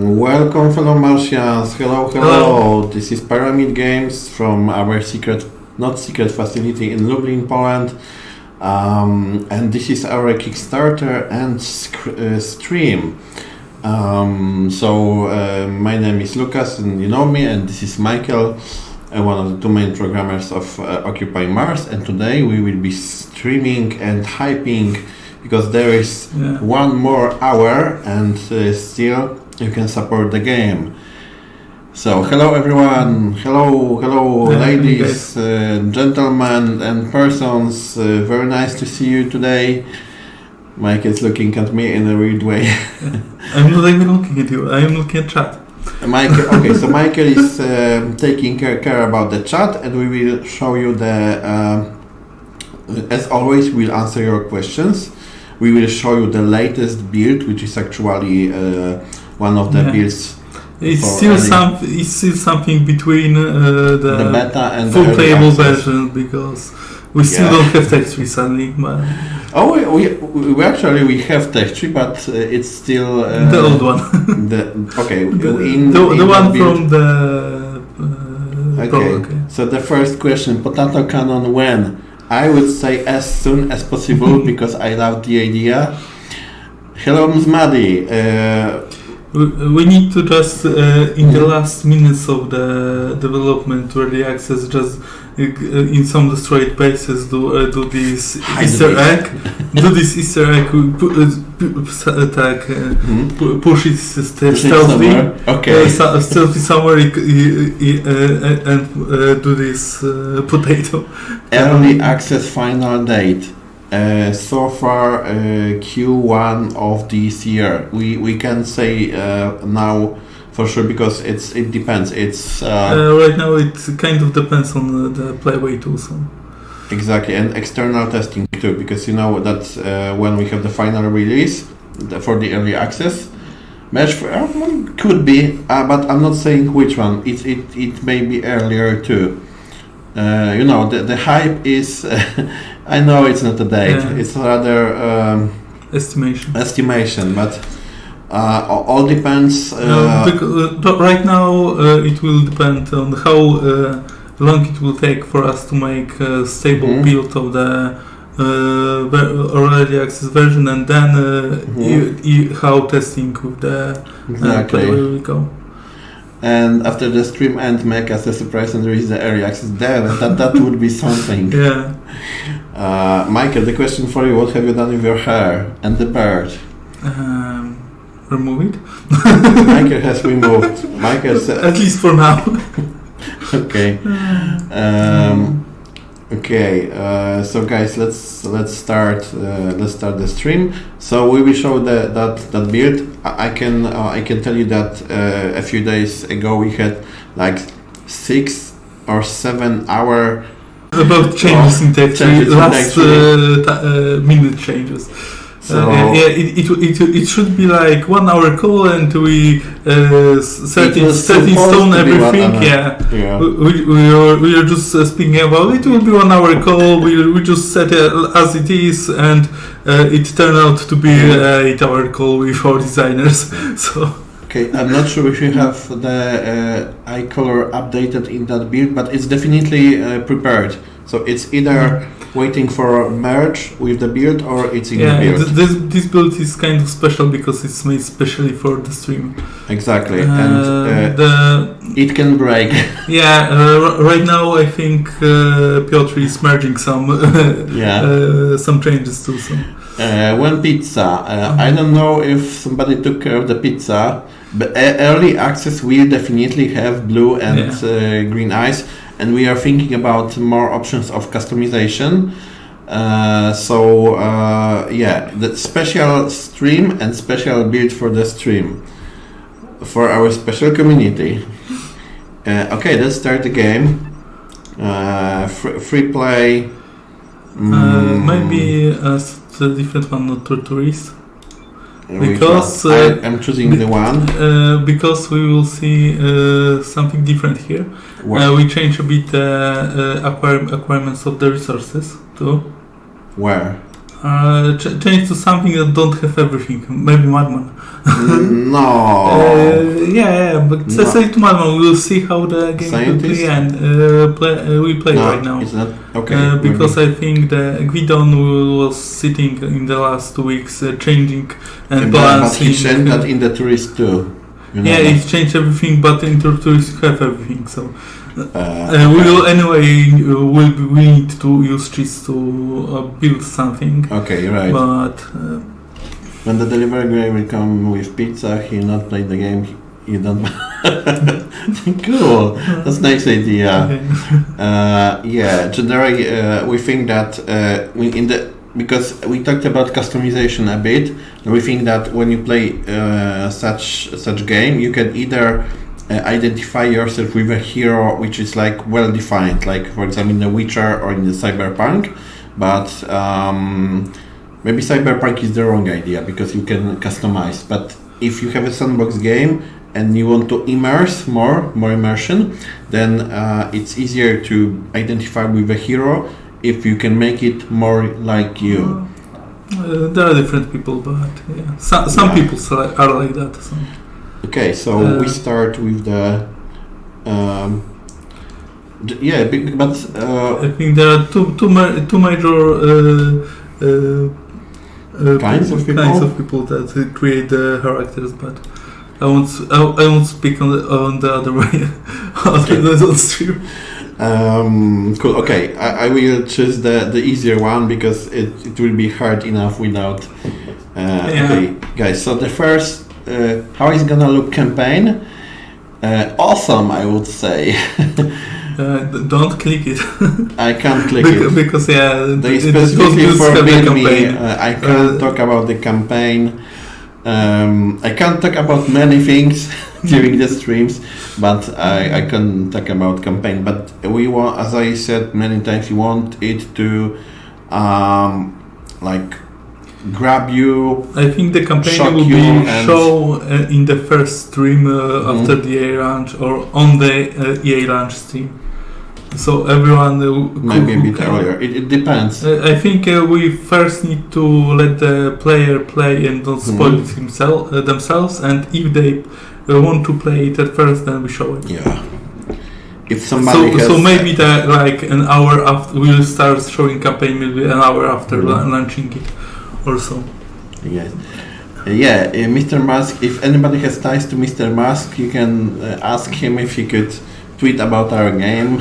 Welcome, fellow Martians. Hello. This is Pyramid Games from our not secret facility in Lublin, Poland. And this is our Kickstarter and stream. My name is Lucas, and you know me, and this is Michael, one of the two main programmers of Occupy Mars. And today we will be streaming and hyping, because there is one more hour and still you can support the game. So hello everyone, hello ladies, gentlemen and persons, very nice to see you today. Mike is looking at me in a weird way. I'm not even looking at you, I am looking at chat. So Michael is taking care about the chat, and we will show you as always, we'll answer your questions. We will show you the latest build, which is actually one of the builds. It's still something between the beta and full the playable version, because we still don't have text tree sadly. But we actually have text tree, but it's still the old one. the one build. from the. Okay. So the first question: potato cannon when? I would say as soon as possible, because I love the idea. Hello, Mzmadi. We need to just, in the last minutes of the development, early access, just in some destroyed bases, do this Easter egg. Do this Easter egg, push it stealthily. Okay. Stealthy somewhere and do this potato. Early access final date. So far, Q1 of this year. We can say now for sure, because it depends. It's right now it kind of depends on the playway too. So. Exactly, and external testing too, because you know that when we have the final release for the early access, match could be, but I'm not saying which one. It may be earlier too. The hype is. I know it's not a date. Yeah. It's rather estimation, but all depends. Right now, it will depend on how long it will take for us to make a stable build of the early access version, and then how testing with the player will go. And after the stream end, make us a surprise and release the early access there. That would be something. Yeah. Michael, the question for you: what have you done with your hair and the beard? Remove it. Michael has removed. Michael said, at least for now. Okay. So guys, let's start the stream. So we will show that build. I can tell you that a few days ago we had like 6 or 7 hour about changes in text tree, last minute changes. So it should be like 1 hour call, and we set in stone everything. We are just speaking about it. Will be 1 hour call. We just set it as it is, and it turned out to be 8 hour call with our designers. So. Okay, I'm not sure if you have the eye color updated in that build, but it's definitely prepared. So it's either waiting for merge with the build, or it's in the build. This build is kind of special because it's made specially for the stream. Exactly, and it can break. Right now I think Piotr is merging some changes too. So. When pizza, I don't know if somebody took care of the pizza, but early access will definitely have blue and green eyes. And we are thinking about more options of customization. The special stream and special build for the stream, for our special community. Let's start the game. Free play. Maybe a different one, not tourist. Because I'm choosing the one. Because we will see something different here. We change a bit acquirements of the resources too. Where? Change to something that don't have everything. Maybe Madman. No. But let's say to Madman. We'll see how the game will play and we play right now. It's not okay. Because maybe. I think the Gvidon was sitting in the last 2 weeks, changing and balancing. But he changed that in the tourist too. It changed everything, but in the tourist have everything. So. We will anyway. We need to use cheats to build something. Okay, right. But when the delivery guy will come with pizza, he'll not play the game. You don't. Cool. That's a nice idea. Generally, we think that because we talked about customization a bit, we think that when you play such game, you can either identify yourself with a hero which is like well defined, like for example in The Witcher or in the Cyberpunk, but maybe Cyberpunk is the wrong idea because you can customize. But if you have a sandbox game and you want to immerse more immersion, then it's easier to identify with a hero if you can make it more like you. There are different people, but some people are like that. So. Okay, so we start with the but I think there are two major kinds of people that create the characters, but I won't speak on the other way. That's true. Cool. Okay, I will choose the easier one because it will be hard enough without. Okay, guys. So the first. How is gonna look campaign? Awesome, I would say. Don't click it. I can't click it because they specifically forbid me. I can't talk about the campaign. I can't talk about many things during the streams, but I can talk about campaign. But we want, as I said many times, we want it to grab you. I think the campaign will be shown in the first stream after the EA launch or on the EA launch stream. So everyone maybe a bit earlier. It depends. I think we first need to let the player play and don't spoil it themselves. And if they want to play it at first, then we show it. Yeah. If somebody so maybe an hour after we'll start showing campaign, maybe an hour after launching it. Also. Yes. Mr. Musk, if anybody has ties to Mr. Musk, you can ask him if he could tweet about our game.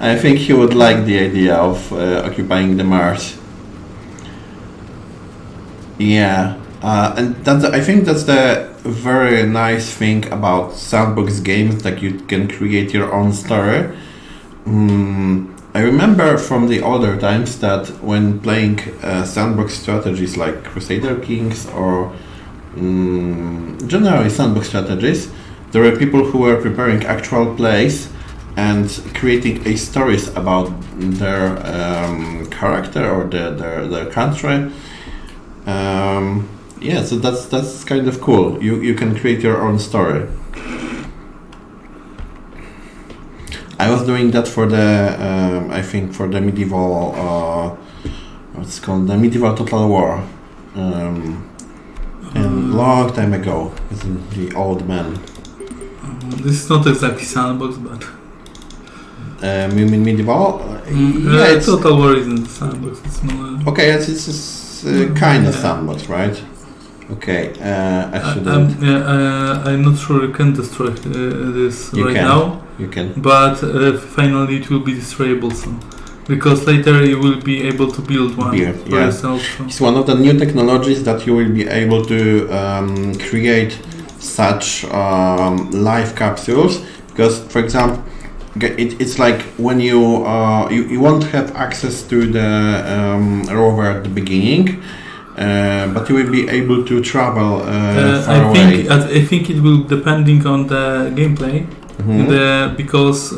I think he would like the idea of occupying the Mars. And I think that's the very nice thing about sandbox games, that you can create your own story. I remember from the older times that when playing sandbox strategies like Crusader Kings or generally sandbox strategies, there were people who were preparing actual plays and creating stories about their character or their country. So that's kind of cool. You can create your own story. I was doing that for the, I think for the medieval, what's it called, the medieval Total War, and long time ago, as the old man. This is not exactly sandbox, but. You mean medieval? Total War isn't sandbox. It's more. Okay, it's kind of sandbox, right? Okay, I shouldn't. I'm not sure you can destroy this now. You can. But finally it will be destroyable soon. Because later you will be able to build one for yourself. So. It's one of the new technologies that you will be able to create such life capsules. Because, for example, it's like when you won't have access to the rover at the beginning. But you will be able to travel far away. I think it will depending on the gameplay, because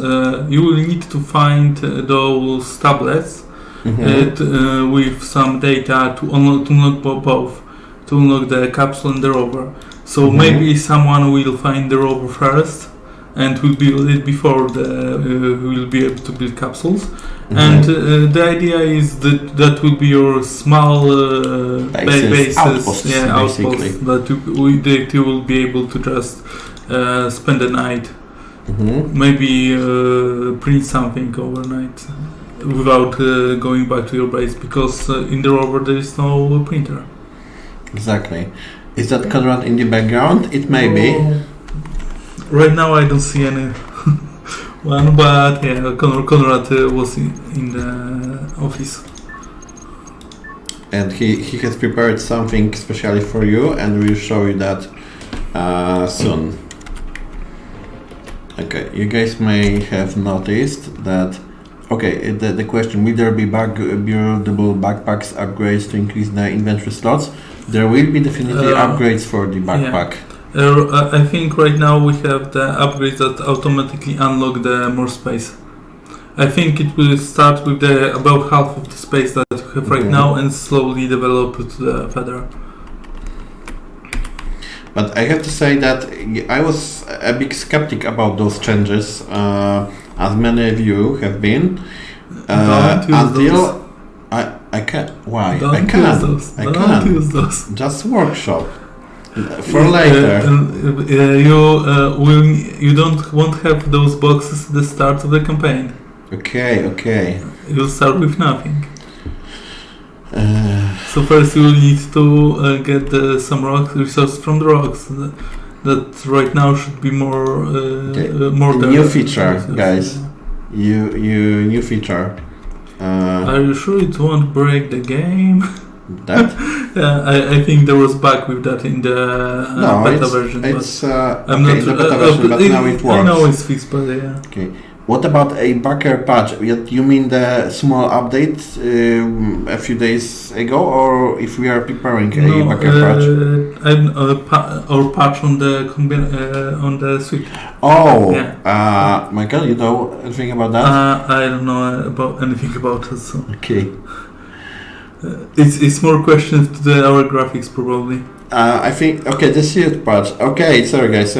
you will need to find those tablets with some data to unlock both, to unlock the capsule and the rover. So maybe someone will find the rover first, and will be lit before we'll be able to build capsules. And the idea is that will be your small bases, outposts, outposts that you will be able to just spend the night, maybe print something overnight without going back to your base, because in the rover there is no printer. Exactly. Is that Conrad in the background? It may be. Right now I don't see any one, but yeah, Conrad was in the office. And he has prepared something specially for you, and we'll show you that soon. Okay, you guys may have noticed that. Okay, the question: will there be buildable backpacks upgrades to increase the inventory slots? There will be definitely upgrades for the backpack. Yeah. I think right now we have the upgrades that automatically unlock the more space. I think it will start with about half of the space that you have right now and slowly develop to the further. But I have to say that I was a big skeptic about those changes, as many of you have been, until I can't. Why? I can't. I can't use those. Just workshop for later. You won't have those boxes at the start of the campaign. Okay. You'll start with nothing. So first you will need to get some resources from the rocks. That right now should be more new feature, guys. New feature. Are you sure it won't break the game? That? Yeah, I think there was bug with that in the beta version. It's I'm not the beta version, but now it works. I know it's fixed, but yeah. Okay. What about a backer patch? You mean the small update a few days ago, or if we are preparing a backer patch? Or patch on the suite. Oh, yeah. Michael, you know anything about that? I don't know about anything about it. So. Okay. It's more questions to our graphics probably. I think the suite patch. Okay, sorry guys.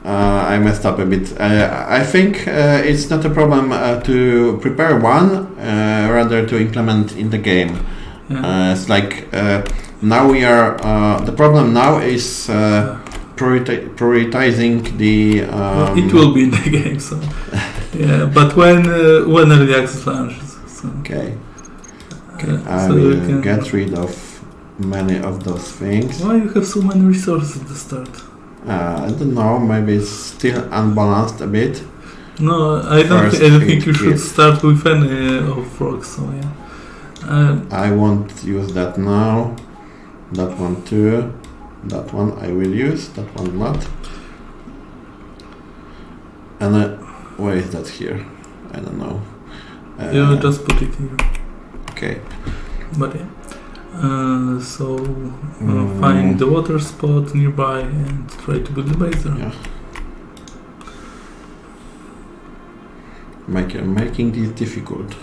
I messed up a bit. I think it's not a problem to prepare one, rather to implement in the game. Yeah. It's like now we are. The problem now is prioritizing the. It will be in the game, so yeah. But when early access launches. So. Okay. I will get rid of many of those things. Why you have so many resources at the start? I don't know, maybe it's still unbalanced a bit. No, I don't think you should start with any of rocks, so yeah. I won't use that now. That one too. That one I will use, that one not. And where is that here? I don't know. You just put it here. Okay. But yeah. Find the water spot nearby and try to build the base there. Yeah. Making this difficult.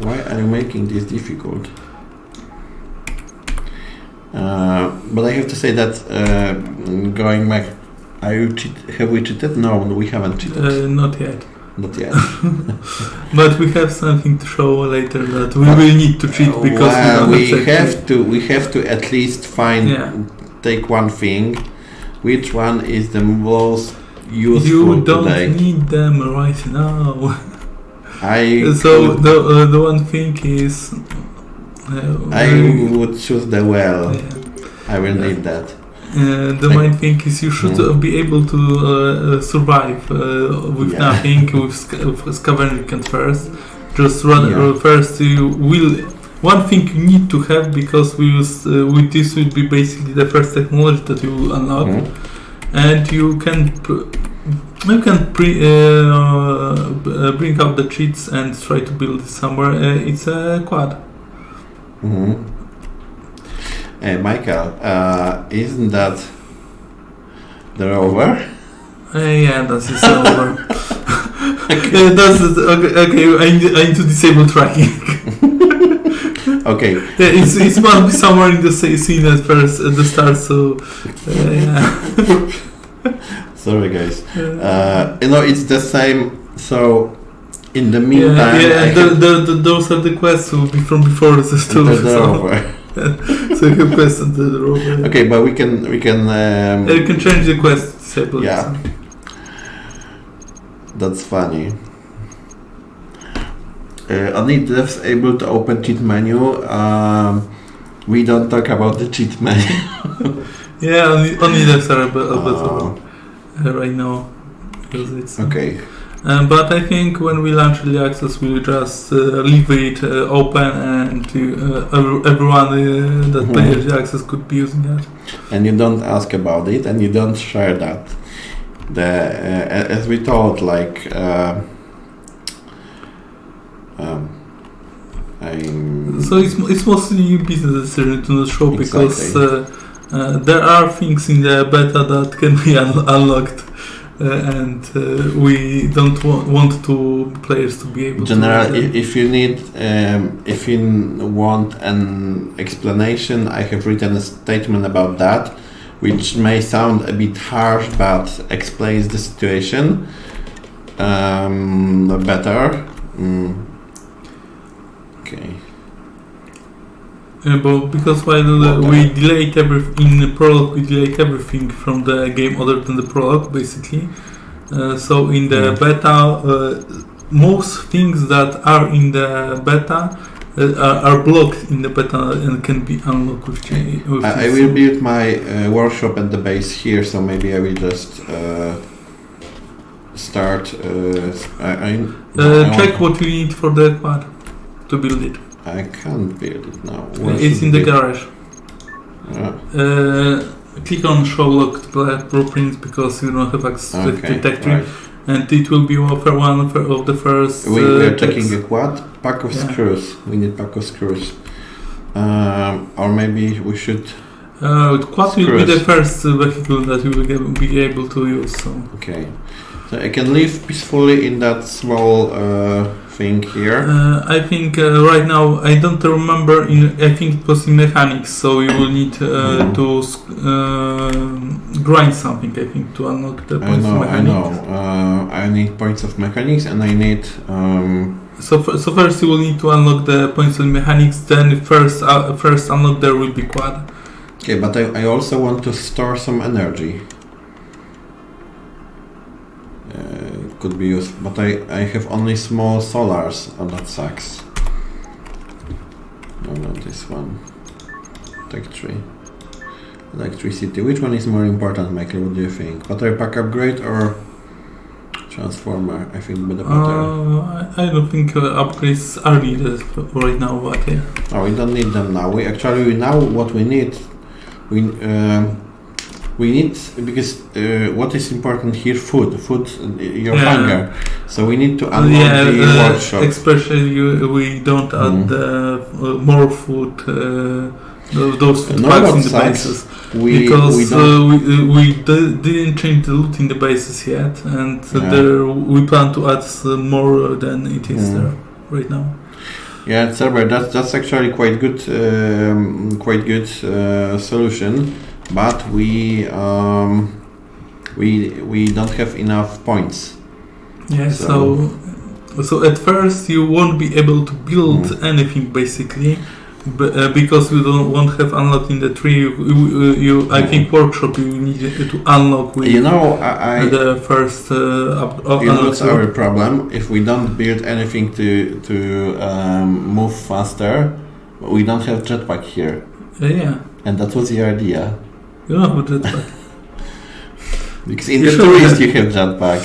Why are you making this difficult? But I have to say that going back, have we cheated? No, we haven't cheated. Not yet. Not yet. But we have something to show later that we will need to cheat because we have to at least take one thing. Which one is the most useful You don't today? need them right now. The the one thing is I would choose the well. Yeah. I will need that. The main thing is you should be able to survive with nothing, with scavenging at first. Just run first. You will. One thing you need to have, because with this will be basically the first technology that you will unlock, and you can bring out the cheats and try to build it somewhere. It's a quad. Hey, Michael, isn't that the rover? Yeah, that is over. Okay. I need to disable tracking. Okay. It must be somewhere in the scene at the start. So, yeah. Sorry, guys. It's the same. So, in the meantime, those are the quests will be from before the story. So you have quests on the rover. Okay, but we can. You can change the quest disable. Yeah. That's funny. Only devs able to open cheat menu. We don't talk about the cheat menu. Yeah, only devs are able right now. Because it's, okay. But I think when we launch early access, we'll just leave it open and everyone that plays early access could be using that. And you don't ask about it, and you don't share that. As we thought, like so it's mostly business decision to not show because there are things in the beta that can be unlocked. And we don't want players to be able to. If you want an explanation, I have written a statement about that, which may sound a bit harsh, but explains the situation better. Okay. But because we delayed everything in the prologue, we delayed everything from the game other than the prologue, basically. So in the beta, most things that are in the beta are blocked in the beta and can be unlocked with I will build my workshop at the base here, so maybe I will just start. Check what you need for the quad to build it. I can't build it now. It's in the garage. Click on show locked blueprints because you don't have access to the tech tree, and it will be one of the first. We are taking a quad pack of screws. We need pack of screws, or maybe we should. Quad will be the first vehicle that you will be able to use. So. Okay, so I can live peacefully in that small. Thing here. I think right now I don't remember. I think it was in mechanics, so you will need to grind something. I think to unlock the points of mechanics. I know. I need points of mechanics, and I need. So first you will need to unlock the points of mechanics. Then first unlock there will be quad. Okay, but I also want to store some energy. Could be used, but I have only small solars. Oh, that sucks. No, not this one. Tech tree. Electricity. Which one is more important, Michael? What do you think? Battery pack upgrade or transformer? I think the battery. I don't think upgrades are needed right now, but yeah. Oh, we don't need them now. We now what we need. We need, because what is important here, food, your hunger. So we need to unlock the workshop. Especially we don't add more food, those food packs in the bases. We didn't change the loot in the bases yet, and we plan to add more than it is there right now. Yeah, server. That's actually quite good solution. But we don't have enough points. Yeah, so at first you won't be able to build anything basically, because you won't have unlocked in the tree. I think workshop you need to unlock with the first. That's our problem. If we don't build anything to move faster, we don't have jetpack here. Yeah. And that was the idea. You don't have a jetpack. Because in the tourist you have jetpack.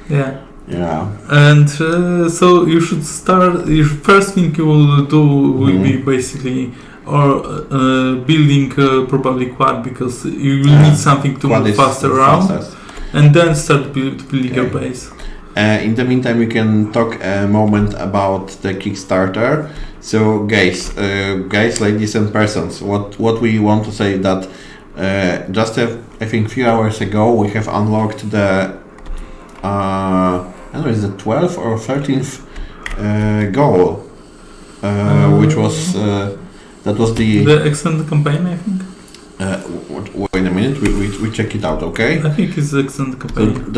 Yeah. Yeah. And so you should start. The first thing you will do will be basically building probably quad, because you will need something to move faster around, and then start building your base. In the meantime, we can talk a moment about the Kickstarter. So, guys, ladies and persons, what we want to say that just I think few hours ago we have unlocked the I don't know, is it 12th or 13th goal, which was that was the extended campaign, I think. Wait a minute, we check it out, okay? I think it's excellent campaign.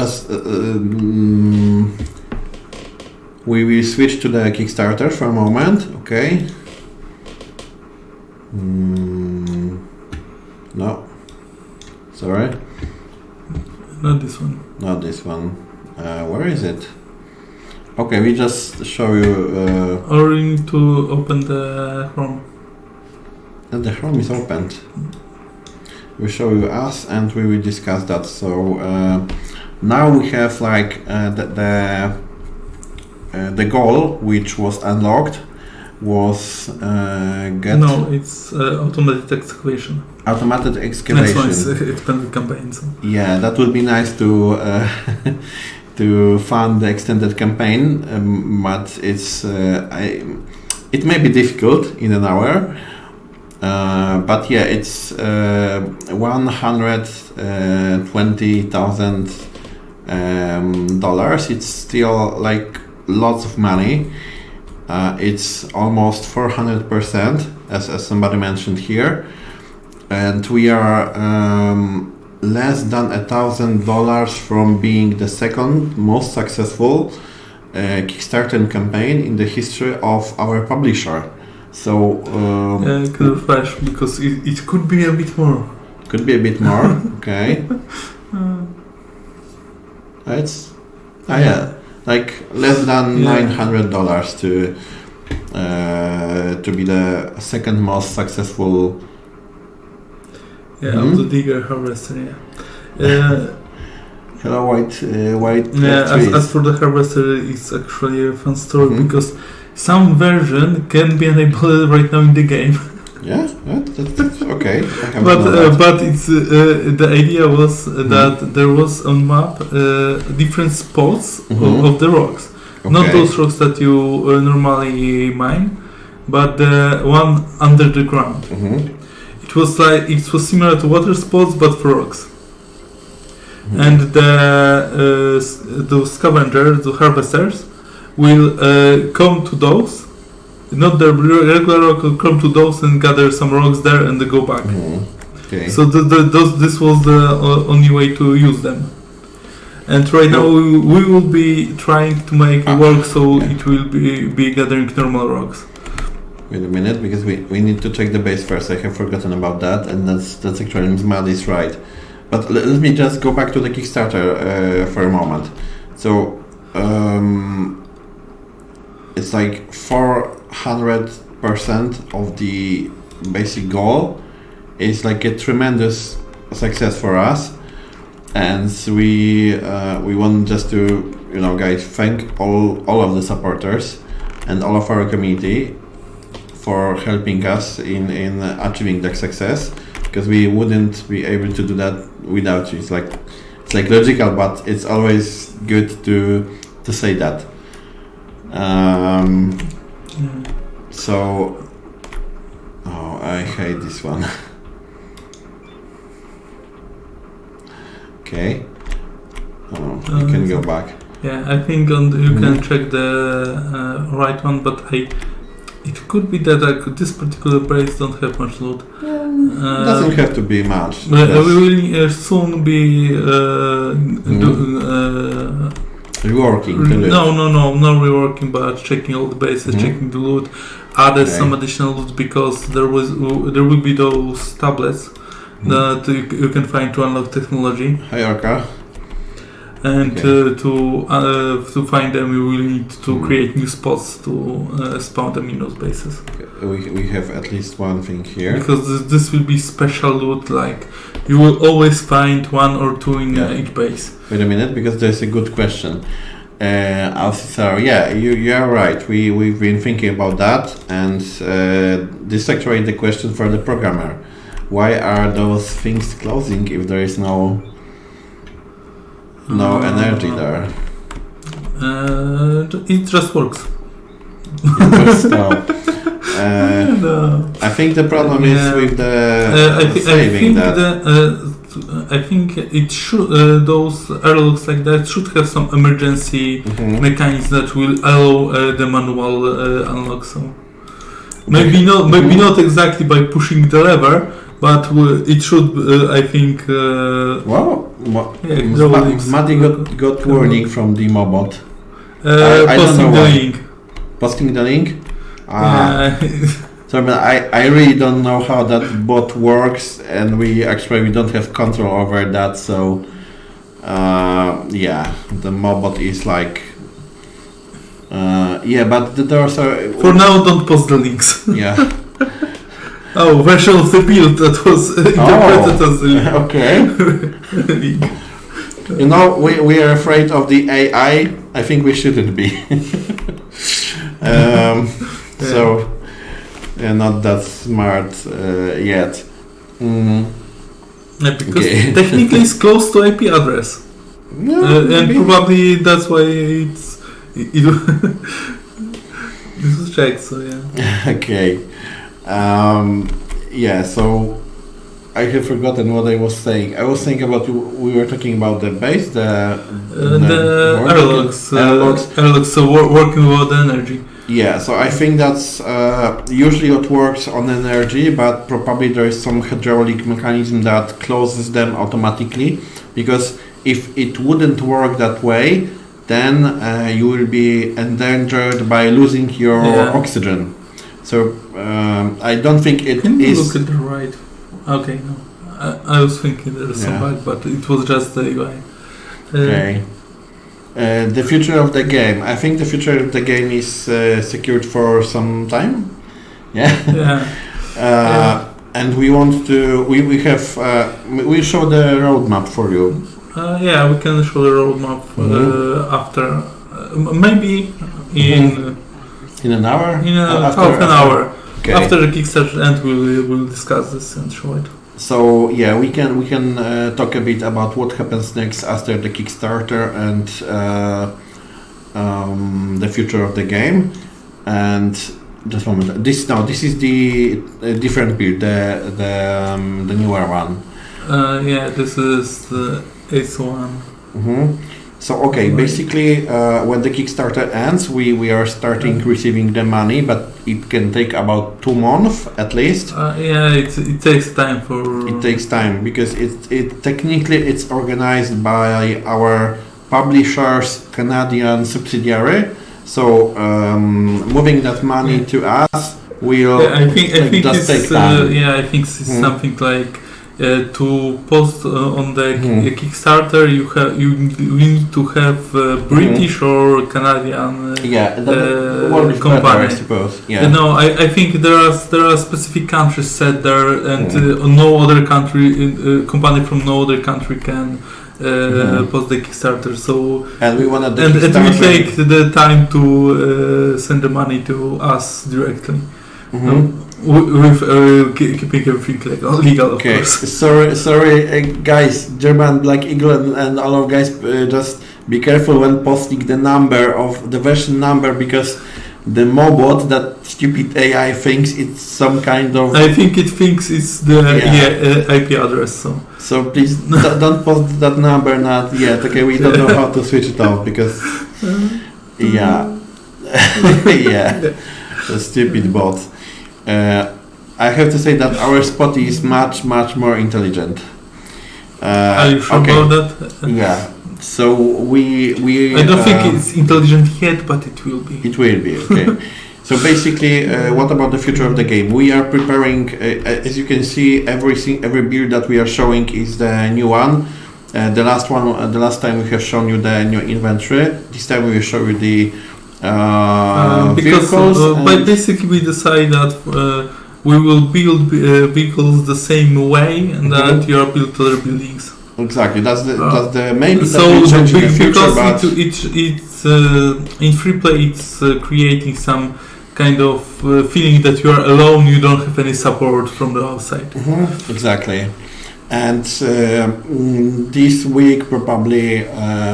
We will switch to the Kickstarter for a moment, okay? No, sorry. Not this one. Not this one. Where is it? Okay, we just show you. Or you need to open the Chrome. The Chrome is opened. We show you us, and we will discuss that. So now we have like the goal, which was unlocked, was get. No, it's automated excavation. Automated excavation. That's why it's expanded campaign. So. Yeah, that would be nice to to fund the extended campaign, but it's it may be difficult in an hour. But yeah, it's $120,000. It's still like lots of money. It's almost 400%, as somebody mentioned here, and we are less than $1,000 from being the second most successful Kickstarter campaign in the history of our publisher. So could refresh because it could be a bit more. Could be a bit more. Okay. It's like less than $900 to be the second most successful. Of the digger harvester. Hello, white. As for the harvester, it's actually a fun story because some version can be enabled right now in the game. That's okay. But it's the idea was that there was on map different spots of the rocks. Okay. Not those rocks that you normally mine, but the one under the ground. It was similar to water spots, but for rocks. And the scavengers, the harvesters, will come to those, not the regular rock, will come to those and gather some rocks there and they go back. Okay. So this was the only way to use them. And right now we will be trying to make it work so it will be gathering normal rocks. Wait a minute, because we need to check the base first. I have forgotten about that, and that's actually Mad is right. But let me just go back to the Kickstarter for a moment. So it's like 400% of the basic goal is like a tremendous success for us, and we want just to guys thank all of the supporters and all of our community for helping us in achieving that success, because we wouldn't be able to do that without you. It's like logical, but it's always good to say that. So, I hate this one. Okay. You can go back. Yeah, I think you can check the right one, but it could be that this particular base don't have much loot. Doesn't have to be much. We will soon be reworking. No, not reworking, but checking all the bases, checking the loot, added some additional loot because there will be those tablets that you can find to unlock technology. Hi, Orca. And to find them, we will need to create new spots to spawn them in those bases. Okay. We have at least one thing here. Because this will be special loot, like you will always find one or two in each base. Wait a minute, because there's a good question. Officer, you are right. We've been thinking about that, and this is actually the question for the programmer. Why are those things closing if there is no energy there? It just works. I think the problem is with the saving that. I think it should those airlocks like that should have some emergency mechanisms that will allow the manual unlock. So maybe not exactly by pushing the lever, but it should, I think. Maddie got warning from the Mobot. Posting the link. Posting the link? So I really don't know how that bot works, and we don't have control over that. So the Mobot is like but the doors are. For now, don't post the links. Yeah. Version of the build that was interpreted as the link. Okay. We are afraid of the AI. I think we shouldn't be. So, not that smart yet. Because technically it's close to IP address. And probably that's why it was checked, so yeah. Okay. So I have forgotten what I was saying. I was saying about we were talking about the base, the airlocks, so working with energy. Yeah, so I think that's usually it works on energy, but probably there is some hydraulic mechanism that closes them automatically, because if it wouldn't work that way, then you will be endangered by losing your oxygen. So I don't think it Can is. You look at the right? Okay, no. I was thinking there was some right, but it was just the UI. Okay. The future of the game. I think the future of the game is secured for some time. Yeah. And we want to. We have. We show the roadmap for you. We can show the roadmap after. Maybe in an hour. In half an hour. Okay. After the Kickstarter end, we'll discuss this and show it. So we can talk a bit about what happens next after the Kickstarter and the future of the game. And just a moment. This is the different build, the newer one. This is the Ace one. So basically, when the Kickstarter ends, we are starting receiving the money, but it can take about 2 months at least. It takes time for. It takes time because it technically it's organized by our publisher's Canadian subsidiary. So moving that money to us will. I think it's take time. I think it's something like. To post on the Kickstarter, you need to have British or Canadian company. Better, I suppose. No, I think there are specific countries set there, and no other country company from no other country can post the Kickstarter. So and we want to. And it will take the time to send the money to us directly. With keeping everything legal, of course. Sorry, guys. German Black Eagle and all of guys, just be careful when posting the version number, because the Mobot, that stupid AI, thinks it's some kind of. I think it thinks it's the IP address. So please don't post that number not yet. Okay, we don't know how to switch it off because. The stupid bot. I have to say that our Spotty is much more intelligent. Are you sure about that? Yeah. So we. I don't think it's intelligent yet, but it will be. It will be, okay. So basically, what about the future of the game? We are preparing. As you can see, every build that we are showing is the new one. The last time we have shown you the new inventory. This time we will show you the. But basically we decide that we will build vehicles the same way, and that you are built other buildings. Exactly, that's the main. So because it's in free play, it's creating some kind of feeling that you are alone. You don't have any support from the outside. Exactly. And this week, probably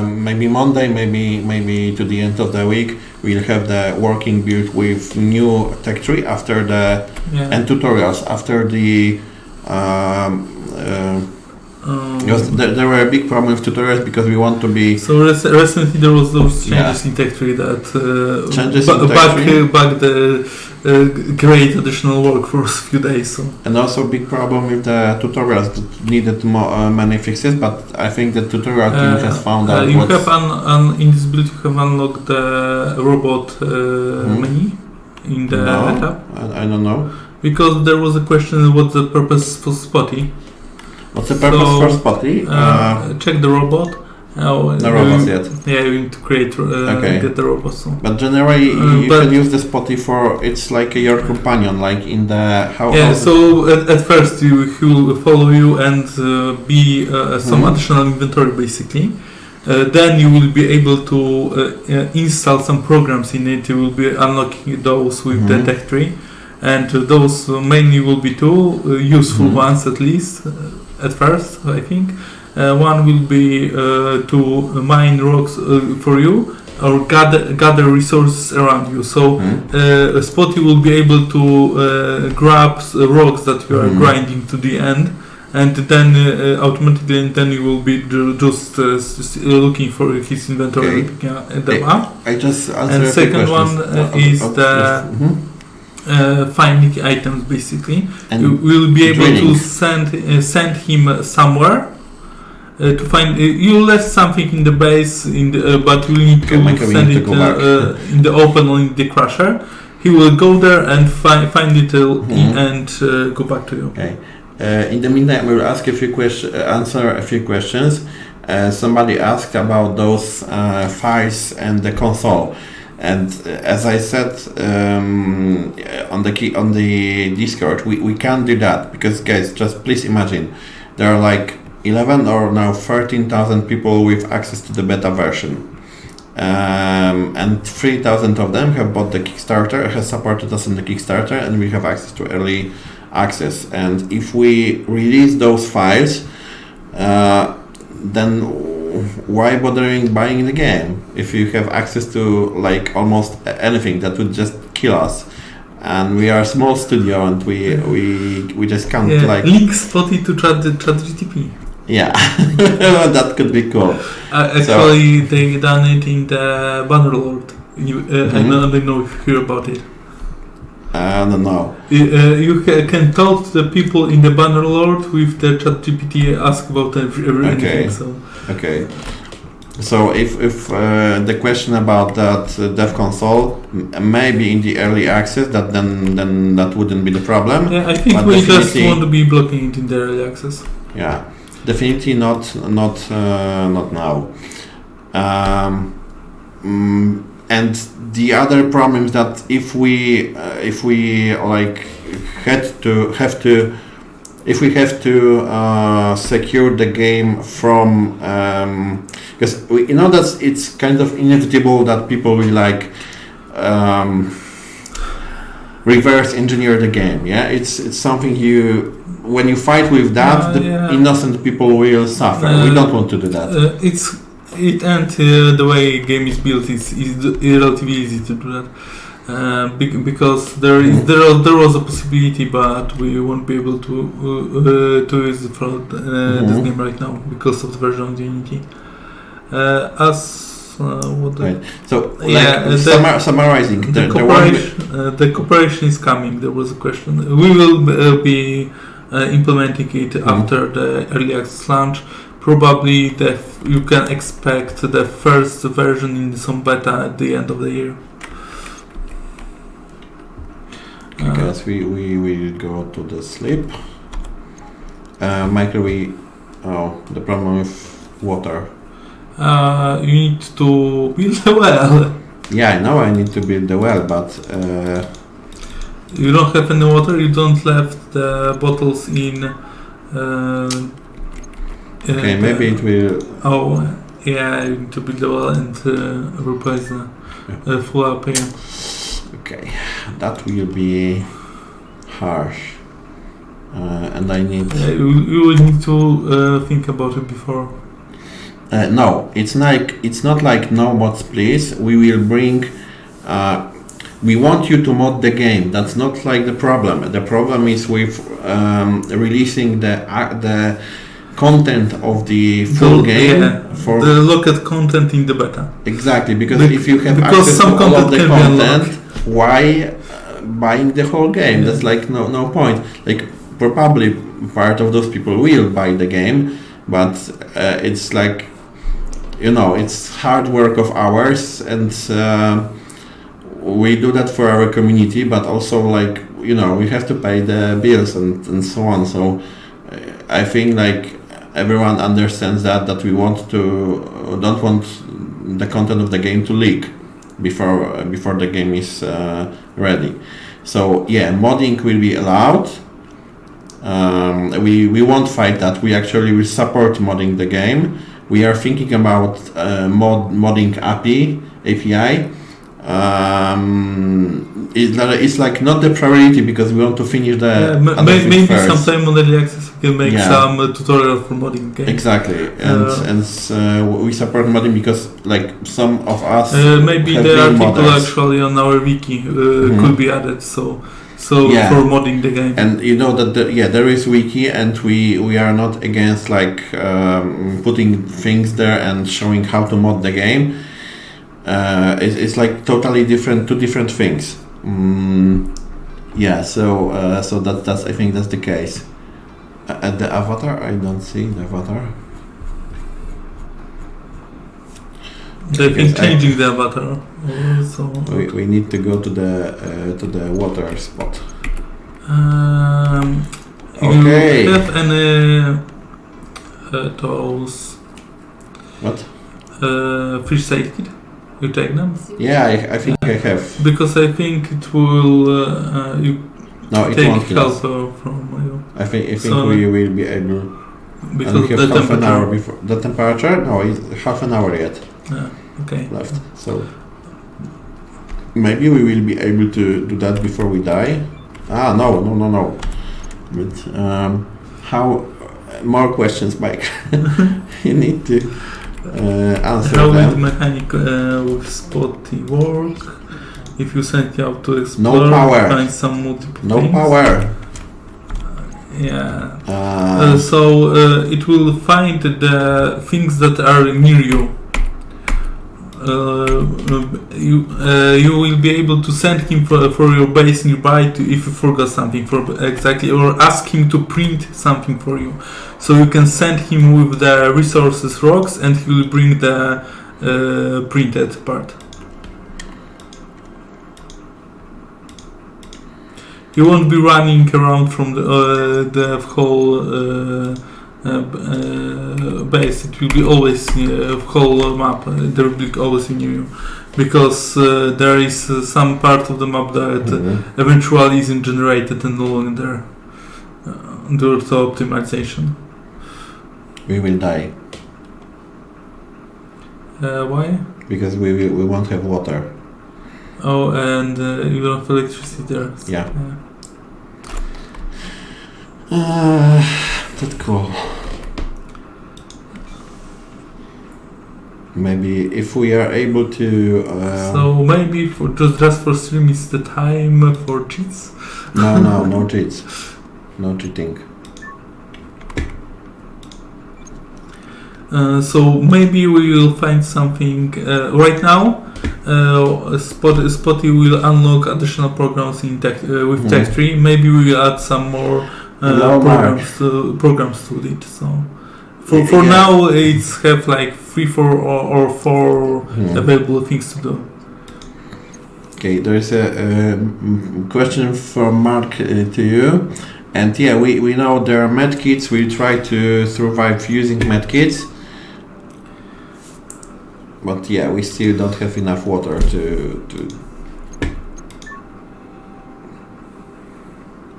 maybe Monday, maybe to the end of the week, we'll have the working build with new tech tree after and tutorials after the Because there were a big problem with tutorials because we want to be. So recently there was those changes in Tech 3 that back the create additional work for a few days. So. And also big problem with the tutorials that needed many fixes, but I think the tutorial team has found out. You have in this build you have unlocked the robot menu in the tab. I don't know. Because there was a question, what's the purpose for Spotty? What's the purpose for Spotty? Check the robot. No robots yet. Yeah, you need to create get the robot. So. But generally, you can use the Spotty for it's like your companion, like in the how. Yeah. So at first he will follow you and be some additional inventory basically. Then you will be able to install some programs in it. You will be unlocking those with the Tech 3, and those mainly will be two useful ones at least at first, I think. One will be to mine rocks for you or gather resources around you. So Spotty will be able to grab rocks that you are grinding to the end, and then automatically, and then you will be just looking for his inventory and picking them up. I just and the second one is the finding items basically. And you will be able to send him somewhere. To find you left something in the base but you need to send it in the open or in the crusher. He will go there and find it and go back to you. Okay. In the meantime, we will ask answer a few questions. Somebody asked about those files and the console, and as I said on the Discord, we can't do that because, guys, just please imagine there are like 11 or now 13,000 people with access to the beta version, and 3,000 of them have bought the Kickstarter, has supported us on the Kickstarter, and we have access to early access. And if we release those files, then why bothering buying the game if you have access to like almost anything? That would just kill us. And we are a small studio, and we just can't link Spotty to ChatGPT. Yeah, that could be cool. Actually, they done it in the Bannerlord. I don't know if you hear about it. I don't know. You can talk to the people in the Bannerlord with the ChatGPT, ask about everything. Okay. So if the question about that dev console maybe in the early access, then that wouldn't be the problem. Yeah, I think we just want to be blocking it in the early access. Yeah, definitely not now. And the other problem is that if we like have to secure the game from because we know that it's kind of inevitable that people will like reverse engineer the game. Yeah, it's something when you fight with that, innocent people will suffer. We don't want to do that. The way game is built is relatively easy to do that because there was a possibility, but we won't be able to use it for this game right now because of the version of Unity. Summarizing, the cooperation is coming. There was a question. We will be implementing it after the early access launch. Probably you can expect the first version in some beta at the end of the year. Because we will go to the sleep. Michael, the problem with water. You need to build a well. Yeah, I know I need to build the well, but you don't have any water. You don't left the bottles in. Okay, maybe it will. Oh, yeah, you need to build the well and replace the full up here. Okay, that will be harsh, and I need. You will need to think about it before. No, it's not like no mods, please. We will bring. We want you to mod the game. That's not like the problem. The problem is with releasing the content of the full game. For the locked content in the beta. Exactly, because if you have access to all of the content, why buying the whole game? That's like no point. Like probably part of those people will buy the game, but it's like, you know, it's hard work of ours, and we do that for our community, but also, like, you know, we have to pay the bills and so on. So I think like everyone understands that we don't want the content of the game to leak before the game is ready. So yeah, modding will be allowed. We won't fight that. We actually will support modding the game. We are thinking about modding API. It's like not the priority because we want to finish the maybe first. Sometime on early access we can make some tutorial for modding game. Exactly, and we support modding because like some of us maybe the article actually on our wiki could be added. So for modding the game. And you know that there is wiki, and we are not against like putting things there and showing how to mod the game. It's like totally different, two different things. So that's I think that's the case. At the avatar, I don't see the avatar. They've been changing the avatar. We need to go to the water spot. Okay. You have any those? What? Fish safety? You take them? Yeah, I think I have. Because I think it will. No, it take won't help from you. I think we will be able. Because we have half an hour before the temperature. No, it's half an hour yet. Okay. Left. So maybe we will be able to do that before we die. No. But how? More questions, Mike. You need to answer how them. will the mechanic with spotty work? If you send it out to explore, find some multiple things. Power. So it will find the things that are near you. You will be able to send him for your base nearby if you forgot something or ask him to print something for you. So you can send him with the resources rocks, and he will bring the printed part. You won't be running around from the whole base. It will be always whole map. There will be always near you, because there is some part of the map that eventually isn't generated and no longer there due to optimization. We will die. Why? Because we won't have water. Oh, and you don't have electricity there. Yeah. That's cool. Maybe if we are able to. So maybe for just for stream is the time for cheats. No cheats, no cheating. So maybe we will find something right now. Spotty will unlock additional programs in with Tech Tree. Maybe we will add some more programs to it. So for now, it's have like 3, 4 or 4 available things to do. Okay, there is a question from Mark to you, and we know there are medkits. We try to survive using medkits. But we still don't have enough water to.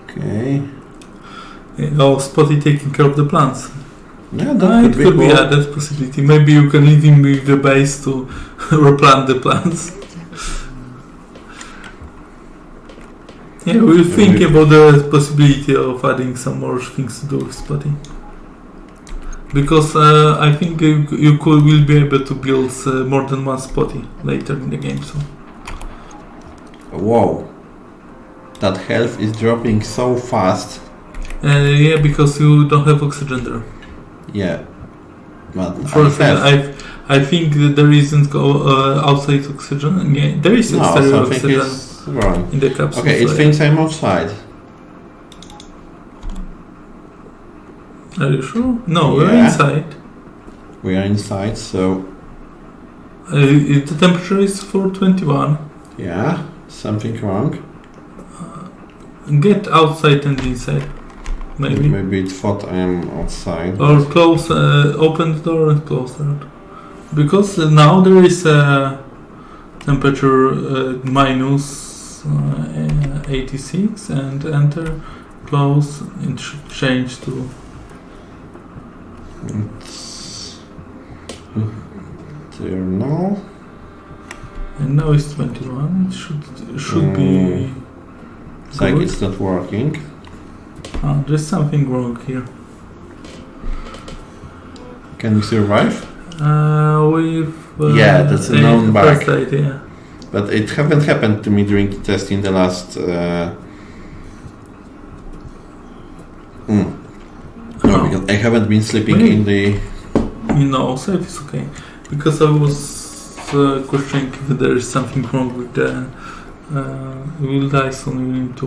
Okay. Spotty taking care of the plants. Yeah, that could be that possibility. Maybe you can leave him with the base to replant the plants. We'll think about the possibility of adding some more things to do with Spotty. Because I think you will be able to build more than one Spotty later in the game. So. Wow, that health is dropping so fast. Because you don't have oxygen there. Yeah. But First, I think that there isn't outside oxygen. Yeah, there is exterior oxygen wrong. in the capsule. Okay, it thinks I'm outside. Are you sure? No, we're inside. We are inside, so... the temperature is 421. Yeah, something wrong. Get outside and inside. Maybe it thought I am outside. Or close, open the door and close it. Because now there is a temperature minus 86 and enter, close, it should change to... It's there now. And now it's 21. It should be... It's like it's not working. There's something wrong here. Can we survive? Yeah, that's a known bug. Idea. But it haven't happened to me during the test in the last... No, because I haven't been sleeping in the... No, safe is okay. Because I was questioning if there is something wrong with the... you will die soon, you need to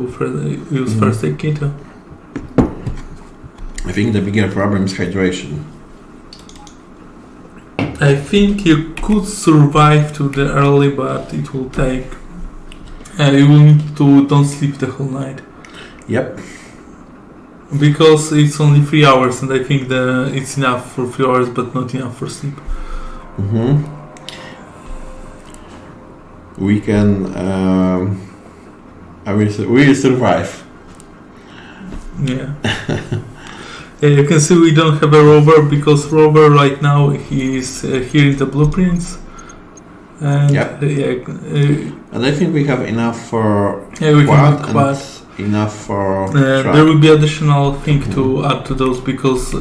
use first aid kit. I think the bigger problem is hydration. I think you could survive to the early, but it will take... you will need to don't sleep the whole night. Yep. Because it's only 3 hours, and I think it's enough for 3 hours, but not enough for sleep. We can... we will survive. Yeah. You can see we don't have a rover because rover right now he is here in the blueprints. And and I think we have enough for quad enough for there will be additional thing to add to those because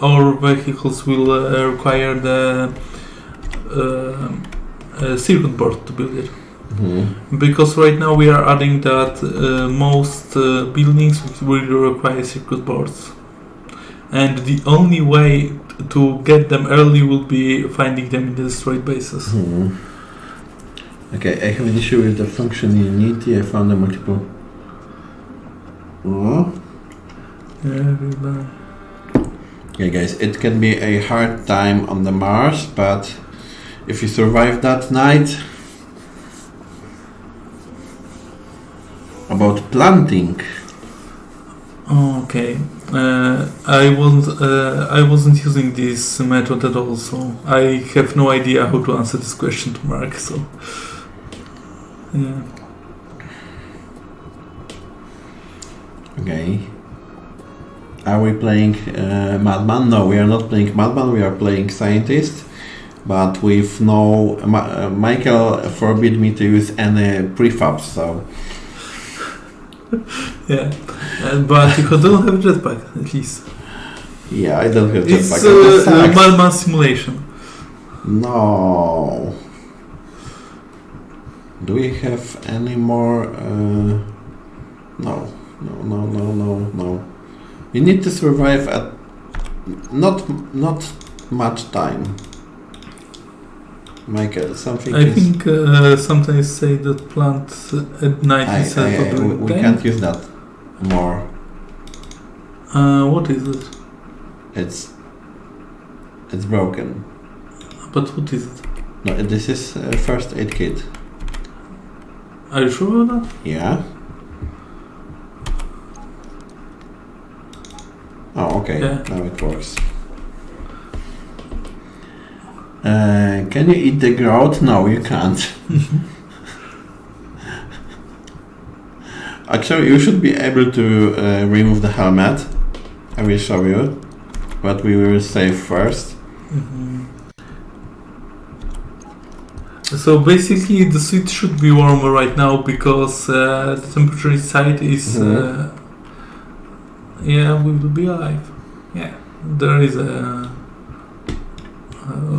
our vehicles will require the circuit board to build it. Because right now we are adding that most buildings will require circuit boards. And the only way to get them early will be finding them in the destroyed bases. Okay, I have an issue with the function unity. I found a multiple. Okay, guys, it can be a hard time on the Mars, but if you survive that night. About planting. Okay. I wasn't using this method at all, so I have no idea how to answer this question to Mark. So, yeah. Okay. Are we playing Madman? No, we are not playing Madman. We are playing Scientist, but with no. Michael forbid me to use any prefabs, so. Yeah, but you don't have jetpack at least. Yeah, I don't have jetpack. It's a Madman simulation. No. Do we have any more? No. We need to survive at not much time. Michael, something. I think sometimes say that plant at night is we can't use that more. What is it? It's broken. But what is it? No, this is first aid kit. Are you sure about that? Yeah. Oh, okay. Yeah. Now it works. Can you eat the grout? No, you can't. Actually, you should be able to remove the helmet. I will show you, but we will save first. So basically, the suit should be warmer right now because the temperature inside is. Yeah, we will be alive. Yeah, there is a.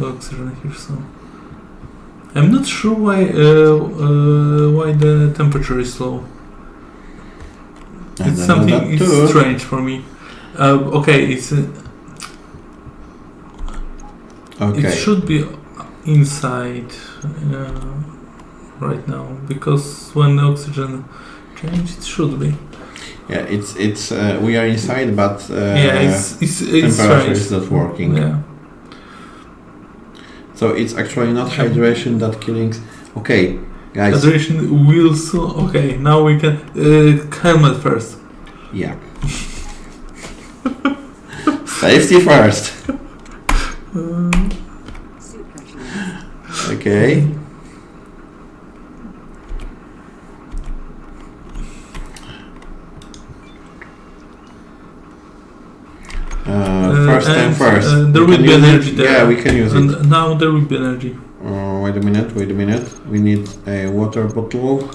Oxygen here, so I'm not sure why the temperature is low. It's something strange for me. Okay, it's Okay. It should be inside right now, because when the oxygen changes, it should be. Yeah, it's we are inside, but it's temperature is not working. Yeah. So it's actually not hydration that killing. Okay, guys. Hydration will soon. Okay, now we can helmet first. Yeah. Safety first. Okay. First thing first. There will be energy there. Yeah, we can use and it. Now there will be energy. Wait a minute. We need a water bottle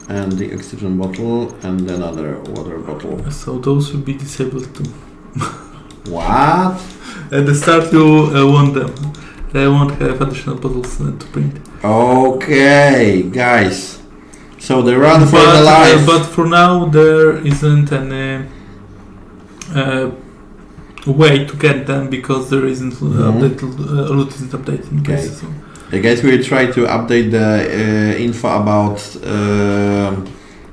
and the oxygen bottle and another water bottle. So those will be disabled too. What? At the start you want them. They won't have additional bottles to print. Okay, guys. So they run for the life. But for now there isn't any way to get them, because there isn't route isn't updated. Okay. So. Guys, we'll try to update the info about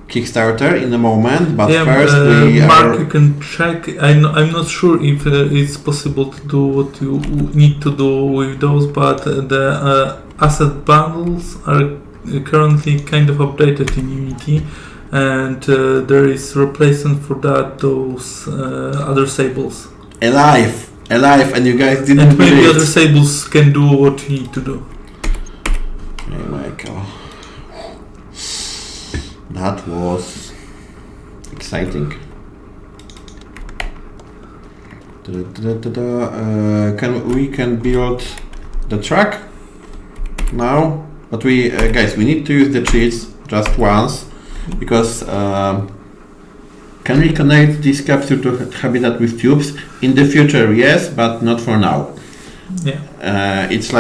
Kickstarter in a moment, but first Mark, you can check. I'm not sure if it's possible to do what you need to do with those, but the asset bundles are currently kind of updated in Unity, and there is replacement for that, those other sables. Alive, and you guys didn't. And maybe other sables can do what you need to do. Okay, Michael. That was exciting. We can build the truck now, but we guys, we need to use the cheats just once, because can we connect this capsule to habitat with tubes in the future? Yes, but not for now. Yeah. It's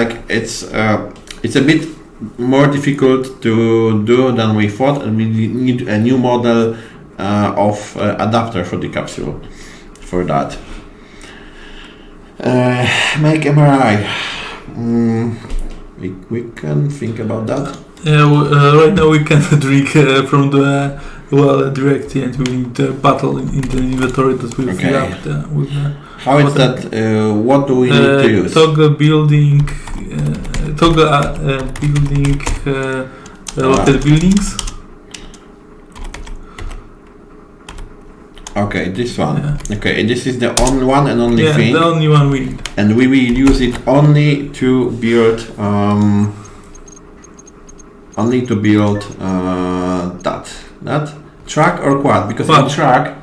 a bit more difficult to do than we thought, and we need a new model of adapter for the capsule for that. Make MRI. We can think about that. Right now we can drink from the well directly, and we need a bottle in the inventory that will fill up with how is that? What do we need to use? Toggle building, local buildings. Okay, this one. Yeah. Okay, and this is the only one and only thing. Yeah, the only one we need. And we will use it only to build that truck or quad, because in truck,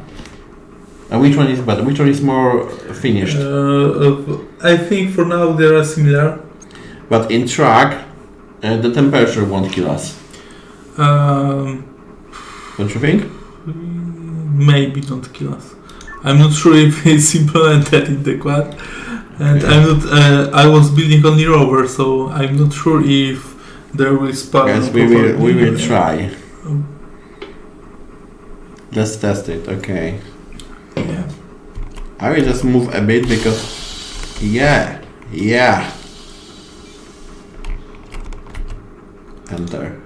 which one is better? Which one is more finished? I think for now they are similar. But in truck, the temperature won't kill us. Don't you think? Maybe not kill us. I'm not sure if it's implemented in the quad, and I'm not. I was building only rover, so I'm not sure if there will spawn. Yes, we will try. Let's test it. Okay. Yeah. I will just move a bit because. Yeah. Enter.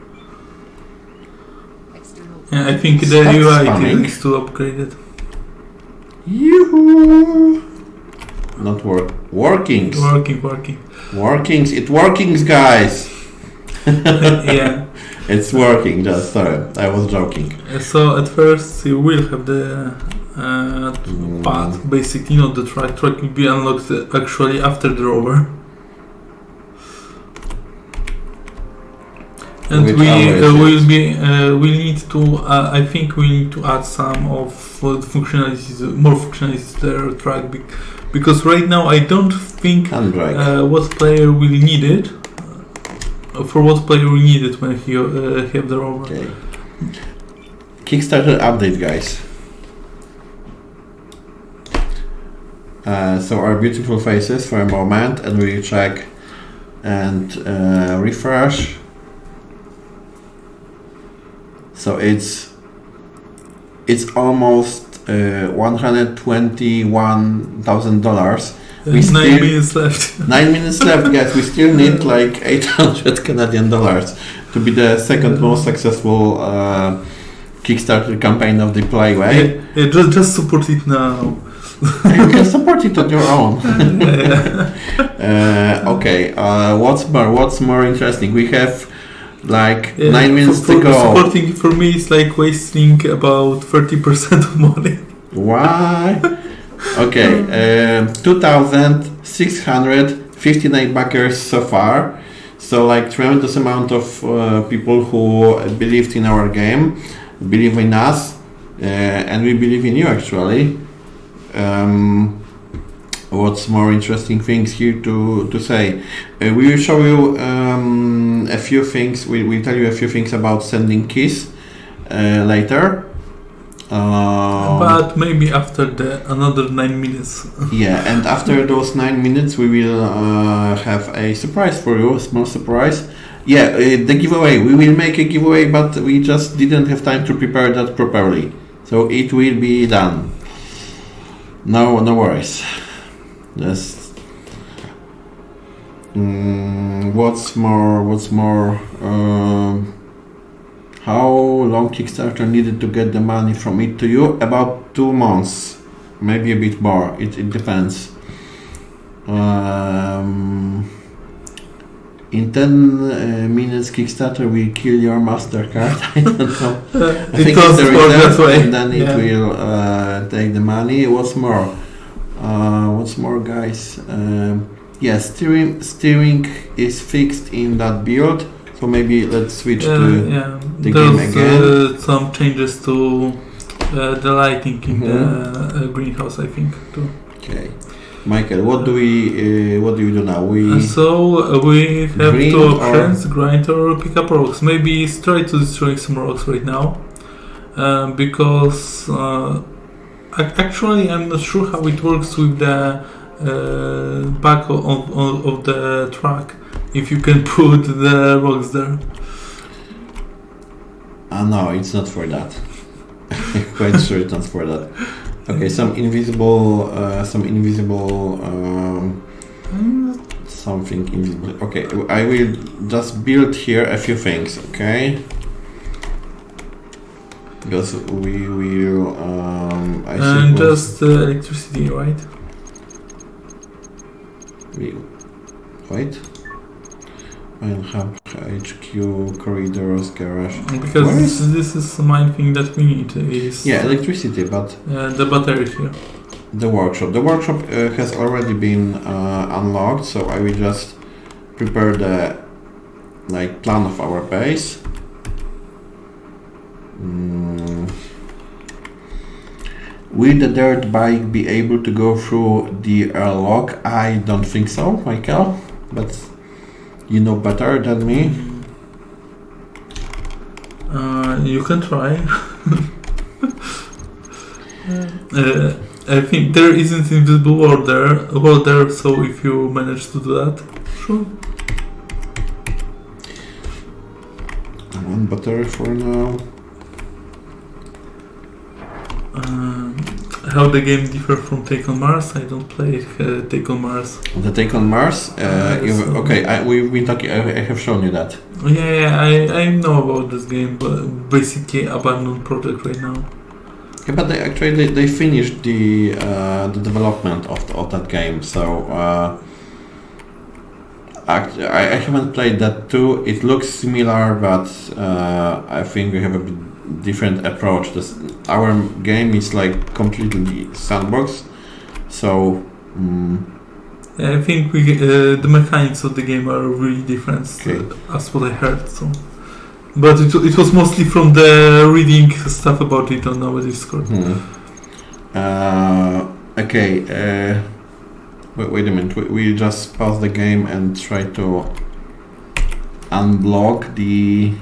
Yeah, I think the UI needs to upgrade it. Yoo-hoo! Not workings. Workings. It workings, guys. Yeah. It's working. Just sorry, I was joking. So at first you will have the path. Basically, the truck will be unlocked actually after the rover. And we need to. I think we need to add some of more functionalities to the track, because right now I don't think what player will need it. For what player we need it when he have the rover. Okay. Kickstarter update, guys. So our beautiful faces for a moment, and we check and refresh. So it's almost $121,000, 9 minutes left. 9 minutes left, guys. We still need like 800 Canadian dollars to be the second most successful Kickstarter campaign of the Playway. Yeah, just support it now. You can support it on your own. Okay. What's more interesting? We have like 9 minutes to go. Supporting for me is like wasting about 30% of money. Why? Okay. 2,659 backers so far. So like tremendous amount of people who believed in our game, believe in us, and we believe in you actually. What's more interesting things here to say? We will show you a few things. We'll tell you a few things about sending keys later. But maybe after another 9 minutes. Yeah, and after those 9 minutes, we will have a surprise for you, a small surprise. Yeah, the giveaway. We will make a giveaway, but we just didn't have time to prepare that properly. So it will be done. No worries. Just what's more? How long Kickstarter needed to get the money from it to you? About 2 months, maybe a bit more. It depends. In 10 minutes, Kickstarter will kill your MasterCard. I don't know. I think it's the reserve, and then it will take the money. What's more, guys? Steering is fixed in that build. So maybe let's switch to the game again. Some changes to the lighting in the greenhouse, I think, too. Okay, Michael, what do we do now? We have two options: grind or pick up rocks. Maybe try to destroy some rocks right now, because actually I'm not sure how it works with the back of the truck. If you can put the rocks there. No, it's not for that. Quite sure it's not for that. Okay, some invisible, something invisible. Okay, I will just build here a few things, okay? Because we will, just electricity, right? Wait. And hub, HQ, corridors, garage. Because this is the main thing that we need is electricity, but the battery here. The workshop. The workshop has already been unlocked, so I will just prepare the plan of our base. Will the dirt bike be able to go through the airlock? I don't think so, Michael, but you know better than me. You can try. I think there isn't invisible wall there, so if you manage to do that, sure. One battery for now. How the game differ from Take on Mars? I don't play Take on Mars. The Take on Mars? We've been talking. I have shown you that. Yeah, I know about this game, but basically abandoned project right now. Yeah, but they finished the development of that game, so I haven't played that too. It looks similar, but I think we have a bit different approach. Our game is completely sandbox, so I think the mechanics of the game are really different. Okay. That's what I heard. So, but it was mostly from the reading stuff about it on our Discord. Okay. Wait a minute. We'll just pause the game and try to unblock the.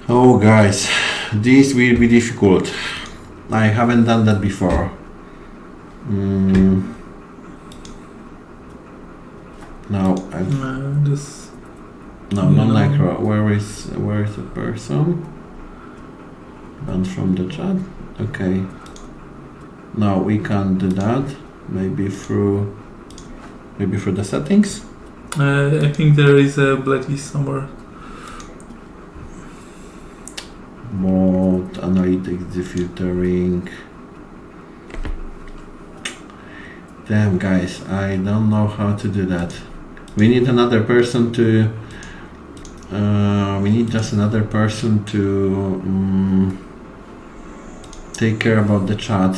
Oh, guys, this will be difficult. I haven't done that before. No, necro. Where is the person? Banned from the chat. Okay. No, we can't do that. Maybe through the settings. I think there is a blacklist somewhere. Mode, analytics, defiltering. Damn, guys, I don't know how to do that. We need another person to. We need just another person to take care about the chat.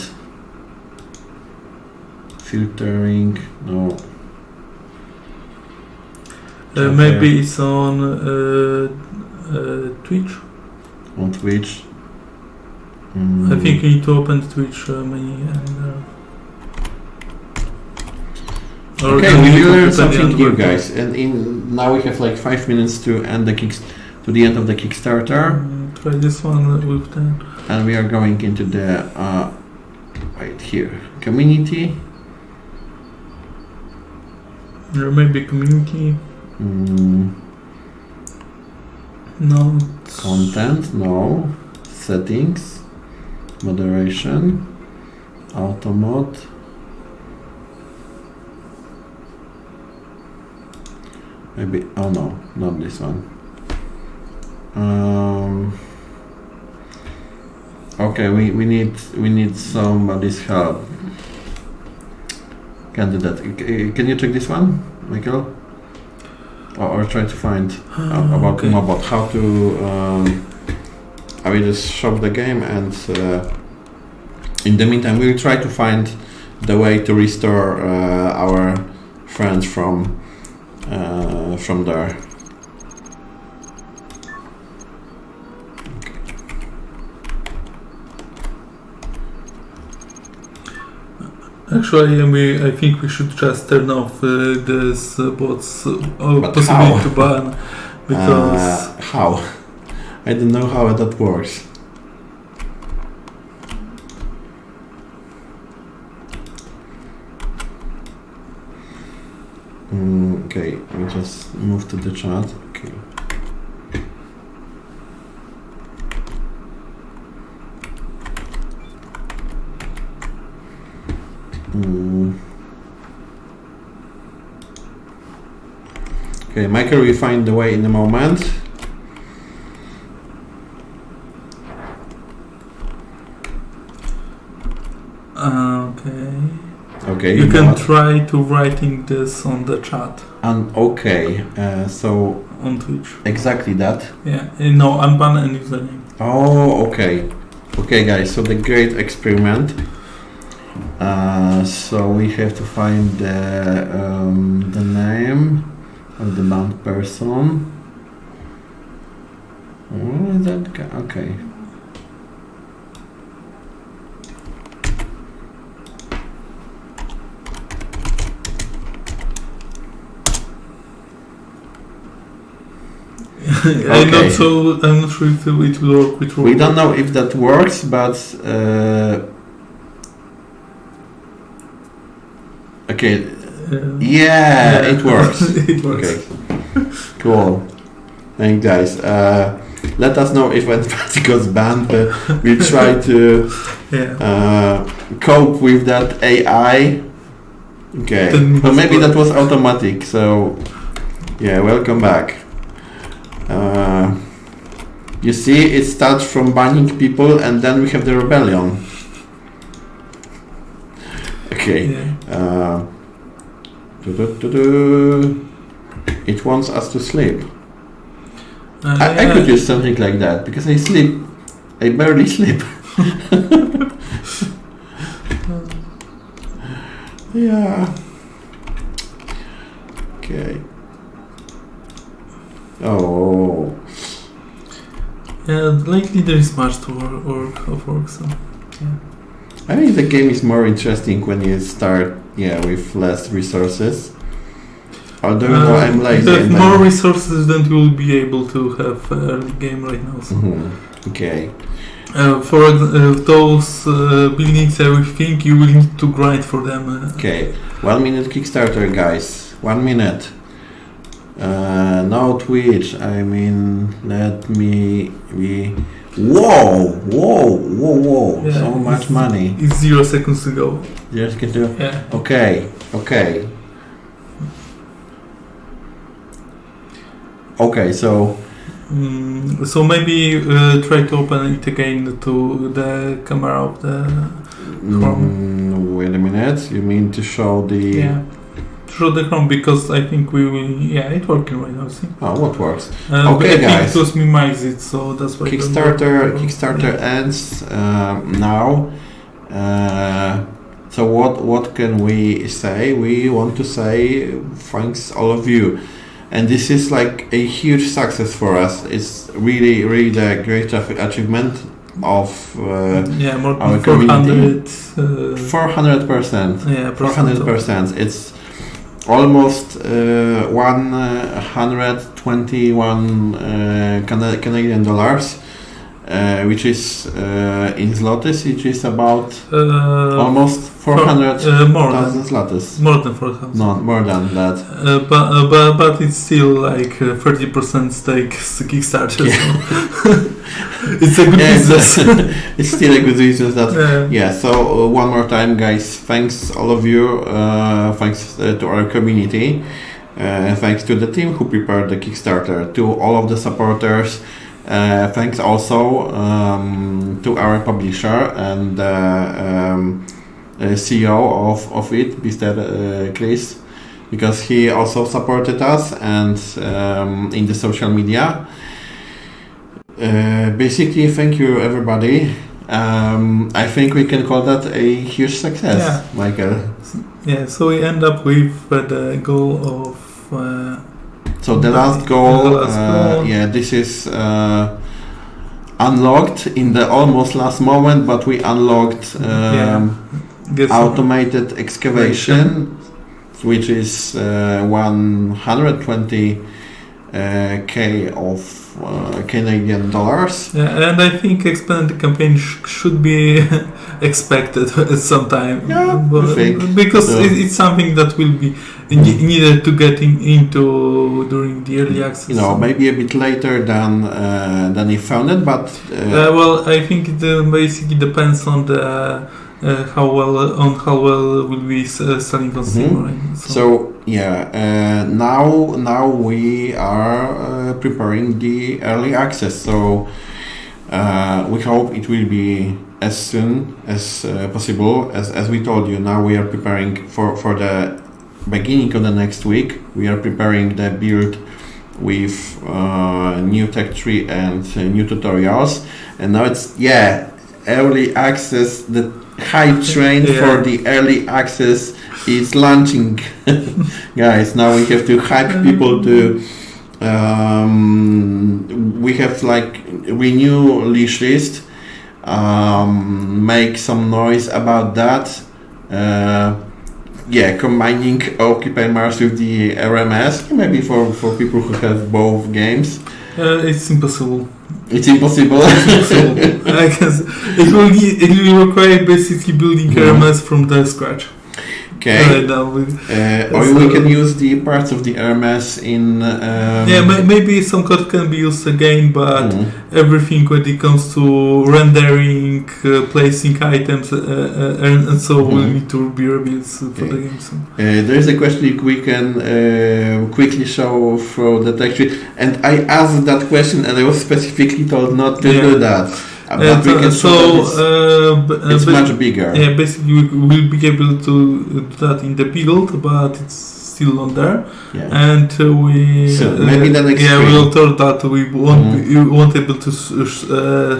Filtering, no. Maybe it's on Twitch. On Twitch. I think you need to open Twitch menu. Okay, we learned something new, guys, and now we have like 5 minutes to end to the end of the Kickstarter. Try this one with that. And we are going into the right here, community. There may be community. No. Content, no. Settings, moderation, auto mode. Maybe, oh no, not this one. Okay, we need somebody's help. Can't do that. Can you check this one, Michael? Or try to find about Mobot, how to. I will just shop the game, and in the meantime, we'll try to find the way to restore our friends from there. Actually, I think we should just turn off this bot's possibility how? to ban, because how? I don't know how that works. Okay, we just move to the chat. Okay. Okay, Michael, we find the way in a moment. Okay. You can try to writing this on the chat. And okay, so on Twitch. Exactly that. Yeah. No, unban and username. Oh, okay. Okay, guys. So the great experiment. So we have to find the name of the banned person. What is that guy? Okay. I'm not sure if it will work. We don't know if that works, but okay. Yeah, it works. It works. Okay. Cool. Thanks, guys. Let us know if anybody goes banned. We try to cope with that AI. Okay. But maybe that was automatic. So yeah, welcome back. You see, it starts from banning people, and then we have the rebellion. Okay. Yeah. It wants us to sleep. I could use something like that, because I sleep. I barely sleep. Yeah. Okay. Oh. Yeah, lately there is much to work, so yeah. I think the game is more interesting when you start, with less resources. Although I'm lazy. If you have more resources, then you will be able to have early game right now. So. Mm-hmm. Okay. For those buildings, I think you will need to grind for them. Okay. 1 minute Kickstarter, guys. 1 minute. No Twitch. I mean, let me be. Whoa! Yeah, so much money. It's 0 seconds to go. 0 seconds to go? Yeah. Okay, so... so maybe try to open it again to the camera of the Chrome. Wait a minute, you mean to show the... Yeah, show the Chrome, because I think we will... Yeah, it's working right now, see? Oh, what works? Okay, guys. I think it was minimized it, so that's why... Kickstarter ends now. So what can we say? We want to say thanks all of you. And this is like a huge success for us. It's really the great achievement of more than our 400, community. 400%. Yeah, 400%. It's almost 121 Canadian dollars, which is in zlotys, which is about almost 400,000 zlotys. More than 4,000. No, more than that. But it's still like 30% stake Kickstarter. Yeah. So it's a good business. It's still a good business. So one more time, guys, thanks all of you. Thanks to our community. Thanks to the team who prepared the Kickstarter. To all of the supporters. Thanks also to our publisher and CEO of it, Mr. Chris, because he also supported us and in the social media. Basically, thank you everybody. I think we can call that a huge success, Michael. Yeah, so we end up with the goal of... So the last goal, this is unlocked in the almost last moment, but we unlocked automated excavation, which is 120k of Canadian dollars. Yeah, and I think expanded campaign should be expected at some time. Yeah, because it's something that will be needed to get into during the early access. Maybe a bit later than he found it, but well, I think it basically depends on the how well will be selling on Steam. Right? So now we are preparing the early access. So we hope it will be as soon as possible. As we told you, now we are preparing for the beginning of the next week. We are preparing the build with new tech tree and new tutorials. And now it's early access. The hype train for the early access is launching. Guys, now we have to hype people to we have like renew leash list, make some noise about that. Combining Occupy Mars with the RMS, maybe for people who have both games. It's impossible. It's impossible. I guess it will require basically building RMS from the scratch. Okay. Or we can use the parts of the RMS in... maybe some code can be used again, but everything when it comes to rendering, placing items, and so will need to be rebuilt for the game. So. There is a question if we can quickly show through the texture. And I asked that question and I was specifically told not to do that. But we can it's much bigger. Yeah, basically we'll be able to do that in the build, but it's still not there. Yeah. And maybe the next we will tell that we won't able to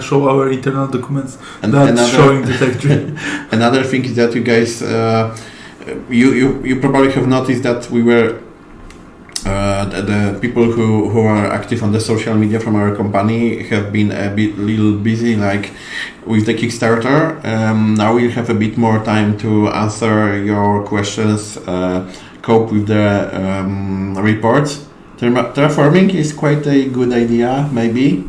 show our internal documents showing the texture. Another thing is that you guys, you probably have noticed that we were the people who are active on the social media from our company have been little busy like with the Kickstarter. Now we'll have a bit more time to answer your questions, cope with the reports. Terraforming is quite a good idea, maybe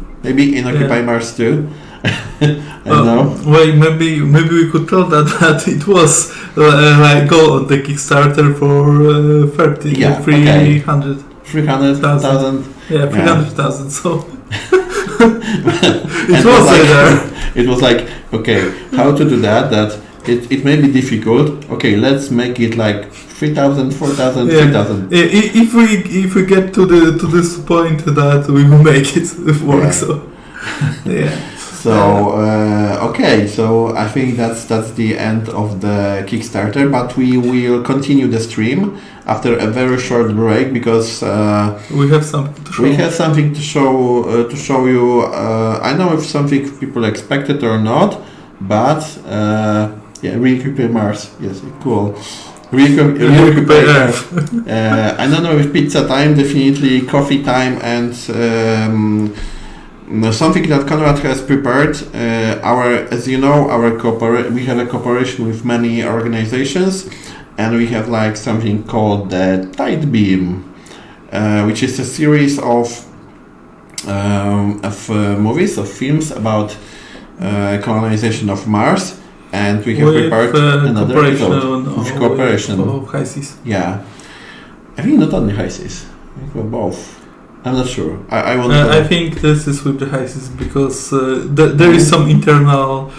in Occupy Mars too. I don't know. Well, maybe we could tell that it was like go on the Kickstarter for 300. 300,000. Yeah, 300,000. So it was like, there. It was like, okay, how to do that? That it may be difficult. Okay, let's make it like 3,000, 4,000, 3,000. If we get to this point that we will make it work. Yeah. So yeah. So okay, so I think that's the end of the Kickstarter, but we will continue the stream after a very short break because we have something to show. We have something to show you. I know if something people expected or not, but Reoccupy Mars. Yes, cool. Reoccupy Earth. I don't know if pizza time, definitely coffee time, and something that Konrad has prepared. As you know, we have a cooperation with many organizations, and we have like something called the Tide Beam, which is a series of movies, of films about colonization of Mars, and we have prepared another episode of cooperation. Of HiSeas. Yeah, I think not only HiSeas, I think we're both. I'm not sure. I think this is with the HiSeas because there is some internal.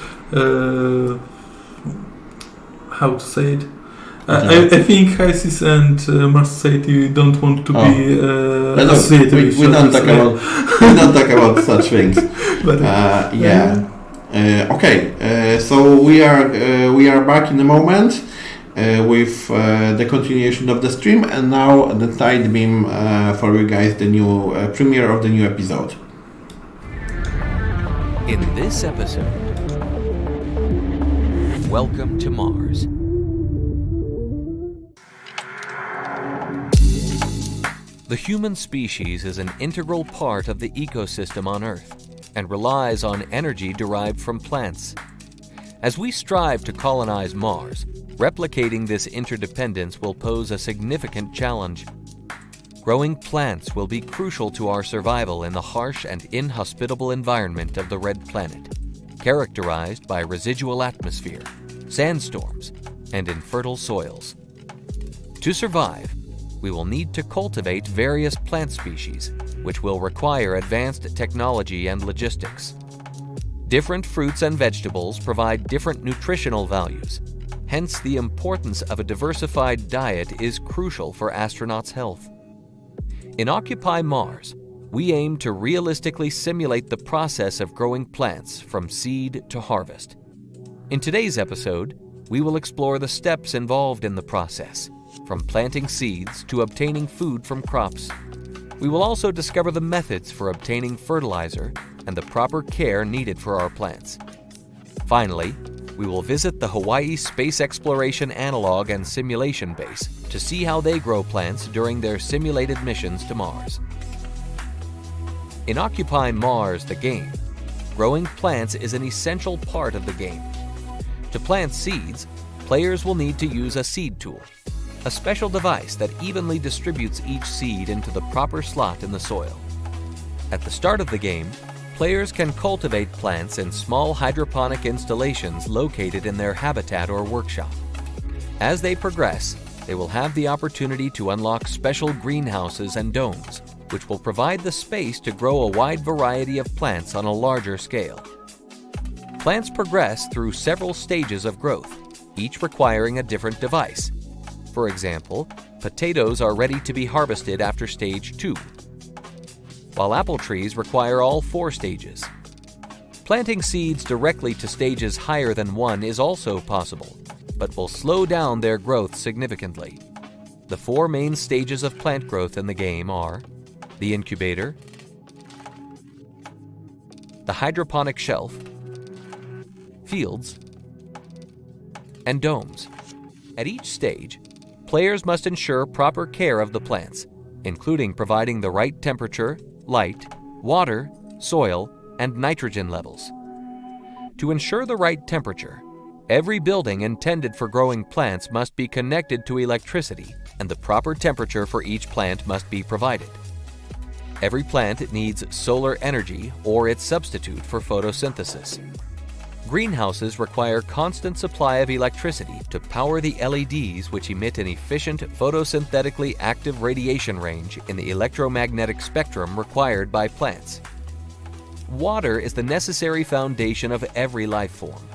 How to say it? I think HiSeas and Mars Society don't want to be associated. We don't talk about such things. But okay. So we are back in a moment. With the continuation of the stream, and now the Tide Beam for you guys, the new premiere of the new episode. In this episode, welcome to Mars. The human species is an integral part of the ecosystem on Earth and relies on energy derived from plants. As we strive to colonize Mars, replicating this interdependence will pose a significant challenge. Growing plants will be crucial to our survival in the harsh and inhospitable environment of the Red Planet, characterized by residual atmosphere, sandstorms, and infertile soils. To survive, we will need to cultivate various plant species, which will require advanced technology and logistics. Different fruits and vegetables provide different nutritional values. Hence, the importance of a diversified diet is crucial for astronauts' health. In Occupy Mars, we aim to realistically simulate the process of growing plants from seed to harvest. In today's episode, we will explore the steps involved in the process, from planting seeds to obtaining food from crops. We will also discover the methods for obtaining fertilizer and the proper care needed for our plants. Finally, we will visit the Hawaii Space Exploration Analog and Simulation Base to see how they grow plants during their simulated missions to Mars. In Occupy Mars, the game, growing plants is an essential part of the game. To plant seeds, players will need to use a seed tool, a special device that evenly distributes each seed into the proper slot in the soil. At the start of the game, players can cultivate plants in small hydroponic installations located in their habitat or workshop. As they progress, they will have the opportunity to unlock special greenhouses and domes, which will provide the space to grow a wide variety of plants on a larger scale. Plants progress through several stages of growth, each requiring a different device. For example, potatoes are ready to be harvested after stage 2, while apple trees require all 4 stages. Planting seeds directly to stages higher than 1 is also possible, but will slow down their growth significantly. The 4 main stages of plant growth in the game are the incubator, the hydroponic shelf, fields, and domes. At each stage, players must ensure proper care of the plants, including providing the right temperature, light, water, soil, and nitrogen levels. To ensure the right temperature, every building intended for growing plants must be connected to electricity, and the proper temperature for each plant must be provided. Every plant needs solar energy or its substitute for photosynthesis. Greenhouses require constant supply of electricity to power the LEDs, which emit an efficient photosynthetically active radiation range in the electromagnetic spectrum required by plants. Water is the necessary foundation of every life form.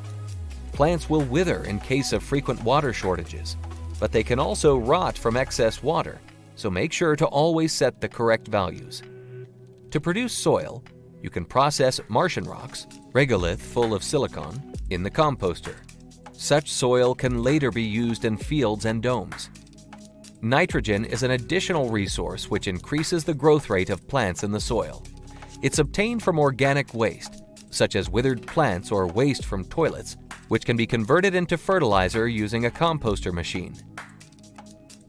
Plants will wither in case of frequent water shortages, but they can also rot from excess water, so make sure to always set the correct values. To produce soil, you can process Martian rocks, regolith full of silicon, in the composter. Such soil can later be used in fields and domes. Nitrogen is an additional resource which increases the growth rate of plants in the soil. It's obtained from organic waste, such as withered plants or waste from toilets, which can be converted into fertilizer using a composter machine.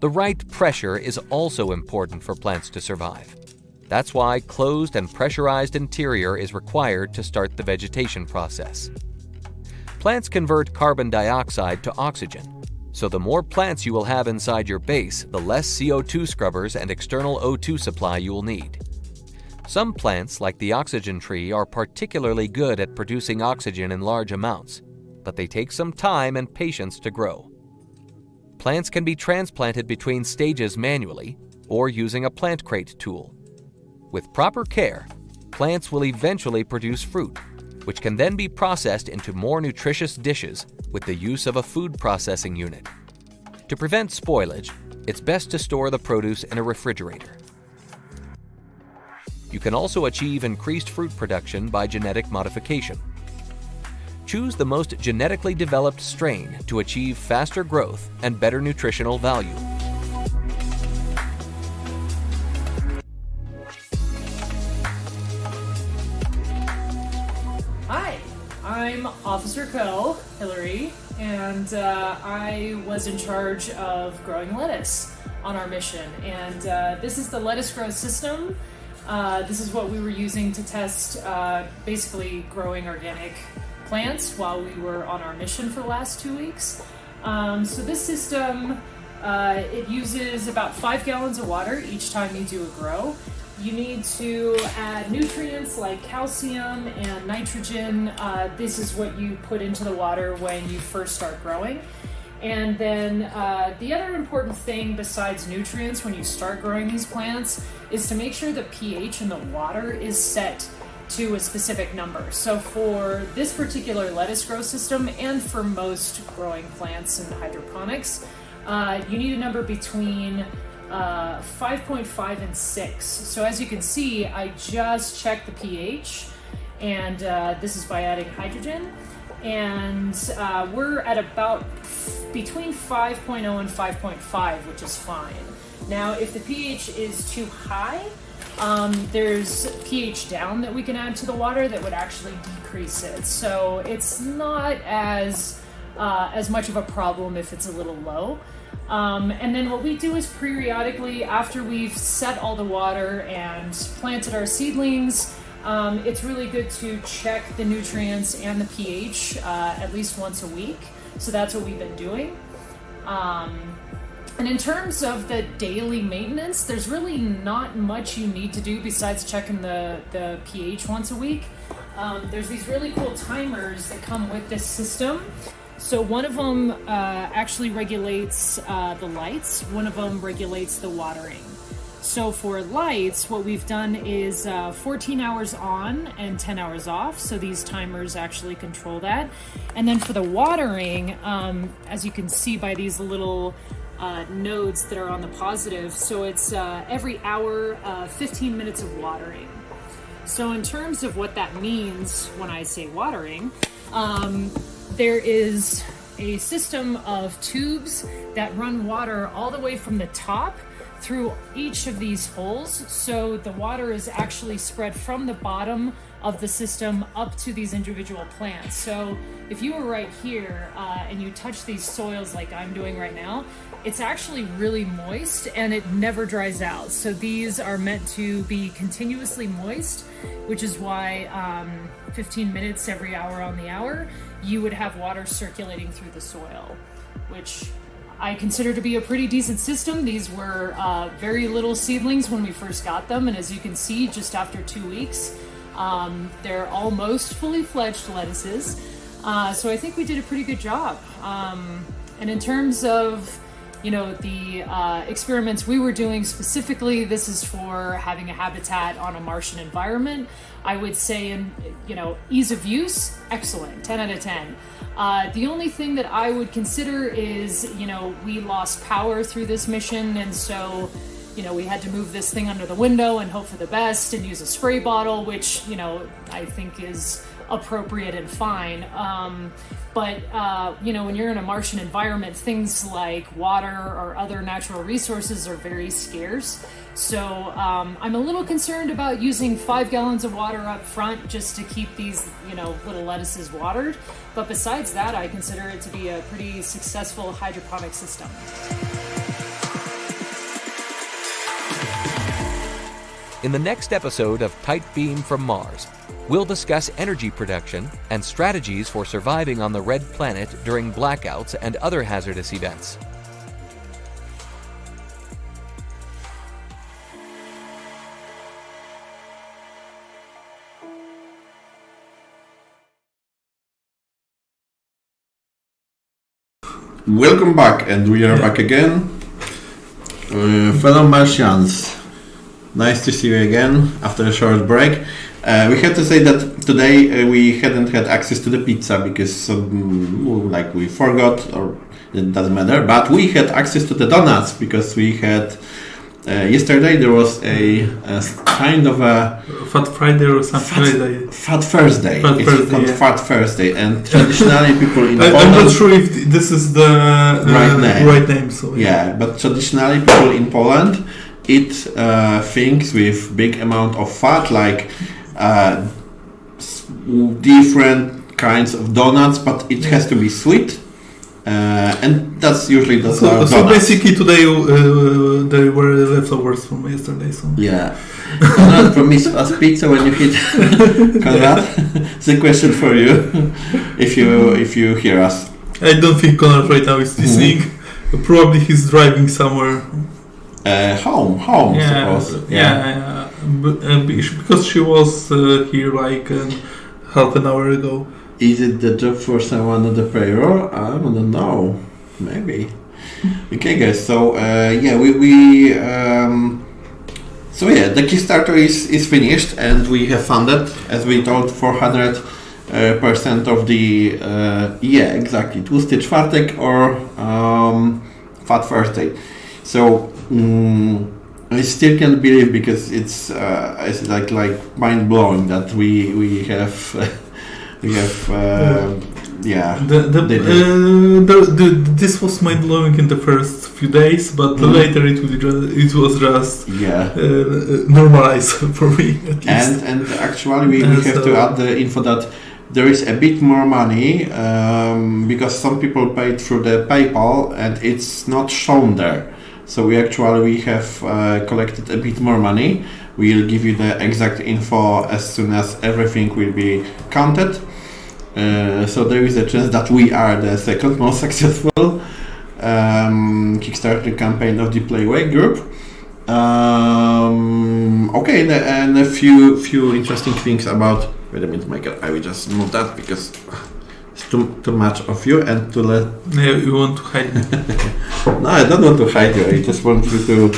The right pressure is also important for plants to survive. That's why closed and pressurized interior is required to start the vegetation process. Plants convert carbon dioxide to oxygen, so the more plants you will have inside your base, the less CO2 scrubbers and external O2 supply you will need. Some plants, like the oxygen tree, are particularly good at producing oxygen in large amounts, but they take some time and patience to grow. Plants can be transplanted between stages manually or using a plant crate tool. With proper care, plants will eventually produce fruit, which can then be processed into more nutritious dishes with the use of a food processing unit. To prevent spoilage, it's best to store the produce in a refrigerator. You can also achieve increased fruit production by genetic modification. Choose the most genetically developed strain to achieve faster growth and better nutritional value. Hi, I'm Officer Co. Hillary, and I was in charge of growing lettuce on our mission. And this is the lettuce grow system. This is what we were using to test basically growing organic plants while we were on our mission for the last 2 weeks. So this system, it uses about 5 gallons of water each time you do a grow. You need to add nutrients like calcium and nitrogen. This is what you put into the water when you first start growing. And then the other important thing besides nutrients when you start growing these plants is to make sure the pH in the water is set to a specific number. So for this particular lettuce grow system and for most growing plants in hydroponics, you need a number between 5.5 and 6. So as you can see, I just checked the pH, and this is by adding hydrogen. And we're at about between 5.0 and 5.5, which is fine. Now, if the pH is too high, there's pH down that we can add to the water that would actually decrease it. So it's not as much of a problem if it's a little low. And then what we do is periodically, after we've set all the water and planted our seedlings, it's really good to check the nutrients and the pH at least once a week. So that's what we've been doing. And in terms of the daily maintenance, there's really not much you need to do besides checking the pH once a week. There's these really cool timers that come with this system. So one of them actually regulates the lights. One of them regulates the watering. So for lights, what we've done is 14 hours on and 10 hours off. So these timers actually control that. And then for the watering, as you can see by these little nodes that are on the positive, so it's every hour, 15 minutes of watering. So in terms of what that means when I say watering, there is a system of tubes that run water all the way from the top through each of these holes. So the water is actually spread from the bottom of the system up to these individual plants. So if you were right here and you touch these soils like I'm doing right now, it's actually really moist and it never dries out. So these are meant to be continuously moist, which is why 15 minutes every hour on the hour, you would have water circulating through the soil, which I consider to be a pretty decent system. These were very little seedlings when we first got them, and as you can see, just after 2 weeks, they're almost fully fledged lettuces. So I think we did a pretty good job. And in terms of, the experiments we were doing specifically, this is for having a habitat on a Martian environment. I would say ease of use, excellent, 10 out of 10. The only thing that I would consider is, we lost power through this mission, and so, we had to move this thing under the window and hope for the best and use a spray bottle, which, I think is appropriate and fine. But when you're in a Martian environment, things like water or other natural resources are very scarce. So I'm a little concerned about using 5 gallons of water up front just to keep these, little lettuces watered. But besides that, I consider it to be a pretty successful hydroponic system. In the next episode of Tight Beam from Mars, we'll discuss energy production and strategies for surviving on the red planet during blackouts and other hazardous events. Welcome back, and we are back again. Fellow Martians, nice to see you again after a short break. We had to say that today we hadn't had access to the pizza because we forgot, or it doesn't matter, but we had access to the donuts because we had yesterday there was a kind of a Fat Friday or something. Fat Thursday. It's called Fat Thursday, and traditionally people in I'm Poland, not sure if this is the right name. So yeah, but traditionally people in Poland eat things with big amount of fat, like different kinds of donuts, but it has to be sweet. And that's usually the so basically today there were leftovers from yesterday. So yeah, Konrad promise us pizza when you hit. Konrad, it's a question for you. If you hear us, I don't think Konrad right now is listening. Probably he's driving somewhere. Home, suppose. Yeah. Because she was here like half an hour ago. Is it the job for someone on the payroll? I don't know. Maybe. Okay, guys. So the Kickstarter is finished, and we have funded, as we told, 400% of the exactly Tłusty Czwartek or Fat Thursday. So I still can't believe, because it's like mind blowing that we have. This was mind blowing in the first few days, but later it was just normalized for me. At least. And actually we have to add the info that there is a bit more money because some people paid through the PayPal and it's not shown there. So we have collected a bit more money. We'll give you the exact info as soon as everything will be counted. So there is a chance that we are the second most successful Kickstarter campaign of the Playway group. And a few interesting things about. Wait a minute, Michael. I will just move that because it's too much of you and to let. Yeah, you want to hide me? No, I don't want to hide you. I just want you to,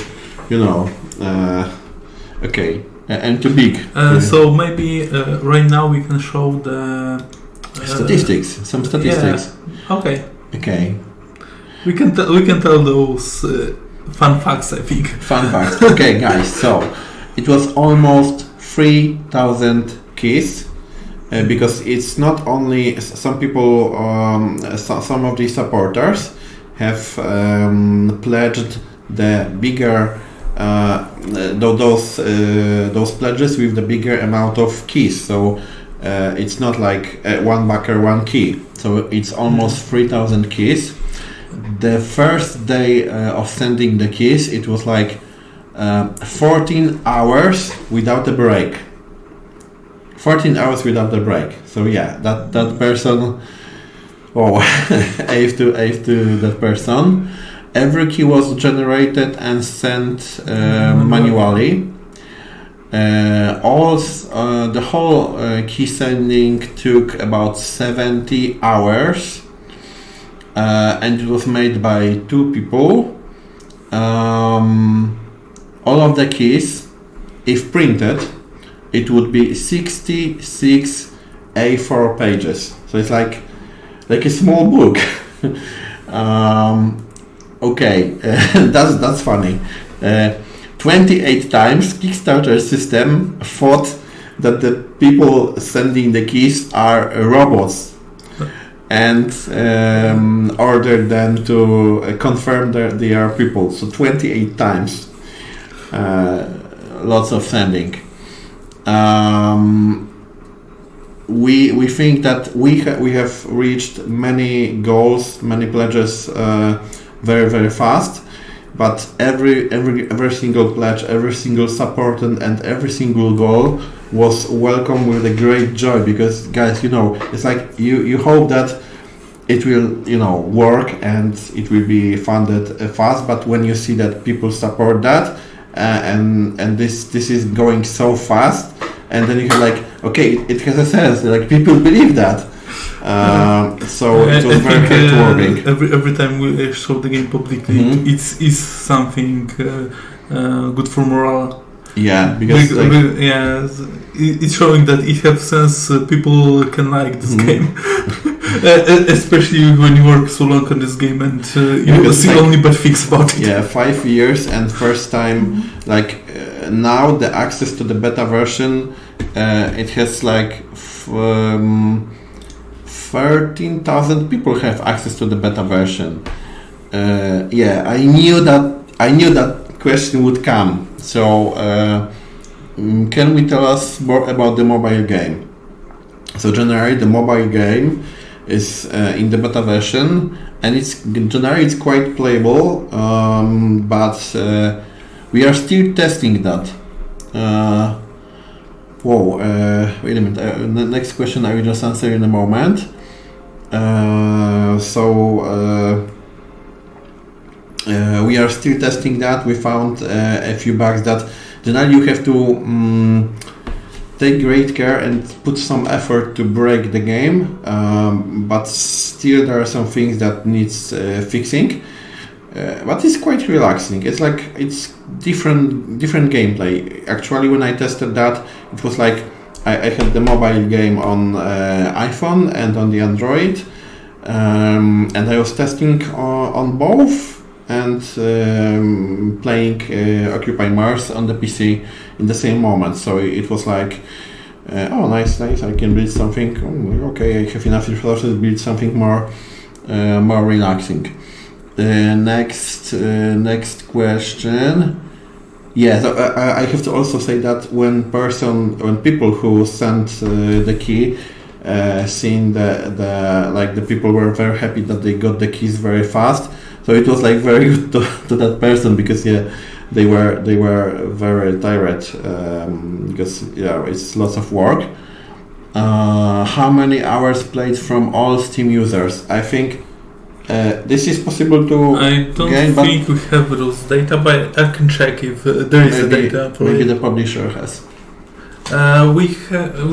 okay, and too big. So maybe right now we can show the some statistics. Yeah. Okay. We can tell those fun facts, I think. Fun facts. Okay, guys. So it was almost 3,000 keys. Because it's not only some people, some of the supporters have pledged the bigger those pledges with the bigger amount of keys. So it's not like one backer, one key. So it's almost 3,000 keys. The first day of sending the keys, it was like 14 hours without a break. 14 hours without a break. So yeah, that person, Ave to that person. Every key was generated and sent manually. The whole key sending took about 70 hours, and it was made by 2 people. All of the keys, if printed, it would be 66 A4 pages. So it's like a small book. Okay, that's funny. 28 times Kickstarter system thought that the people sending the keys are robots, and ordered them to confirm that they are people. So 28 times, lots of sending. We think that we have reached many goals, many pledges very, very fast. But every single pledge, every single support, and every single goal was welcomed with a great joy, because guys, it's like you hope that it will work and it will be funded fast. But when you see that people support that, and this is going so fast, and then you're like, okay, it has a sense. Like people believe that. So it was very heartwarming. Every time we show the game publicly, it's something good for morale. Yeah, because it's showing that it has sense. People can like this game, especially when you work so long on this game and you see only bad things about it. Yeah, 5 years and first time. Now the access to the beta version, it has 13,000 people have access to the beta version. I knew that question would come. So, can we tell us more about the mobile game? So, generally, the mobile game is in the beta version, and it's quite playable. But we are still testing that. Wait a minute. The next question I will just answer in a moment. We are still testing that. We found a few bugs that generally you have to take great care and put some effort to break the game, but still there are some things that needs fixing. But it's quite relaxing. It's different gameplay. Actually, when I tested that, it was like I had the mobile game on iPhone and on the Android, and I was testing on both, and playing Occupy Mars on the PC in the same moment. So it was like, nice, I can build something. Okay, I have enough resources to build something more relaxing. Next question. Yeah, so I have to also say that when people who sent the key, seeing the people were very happy that they got the keys very fast. So it was very good to that person, because they were very tired, because it's lots of work. How many hours played from all Steam users? I think this is possible to I don't think we have those data, but I can check if there is data. Maybe the publisher has. We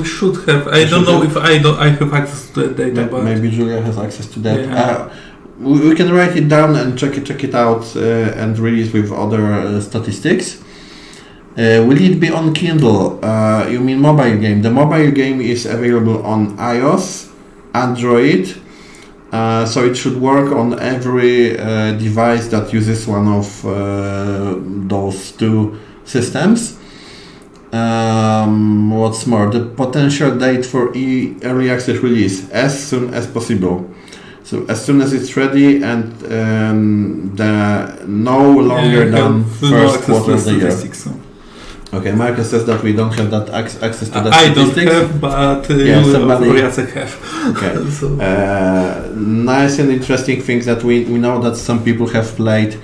should have. I don't know if I have access to the data. But maybe Julia has access to that. Yeah. We can write it down and check it out and release with other statistics. Will it be on Kindle? You mean mobile game? The mobile game is available on iOS, Android, so it should work on every device that uses one of those two systems. What's more, the potential date for early access release as soon as possible. So as soon as it's ready, and no longer than first quarter of the year. So. Okay, Marcus says that we don't have that access to that. I don't have, but somebody else have. Okay. So. Nice and interesting things that we know that some people have played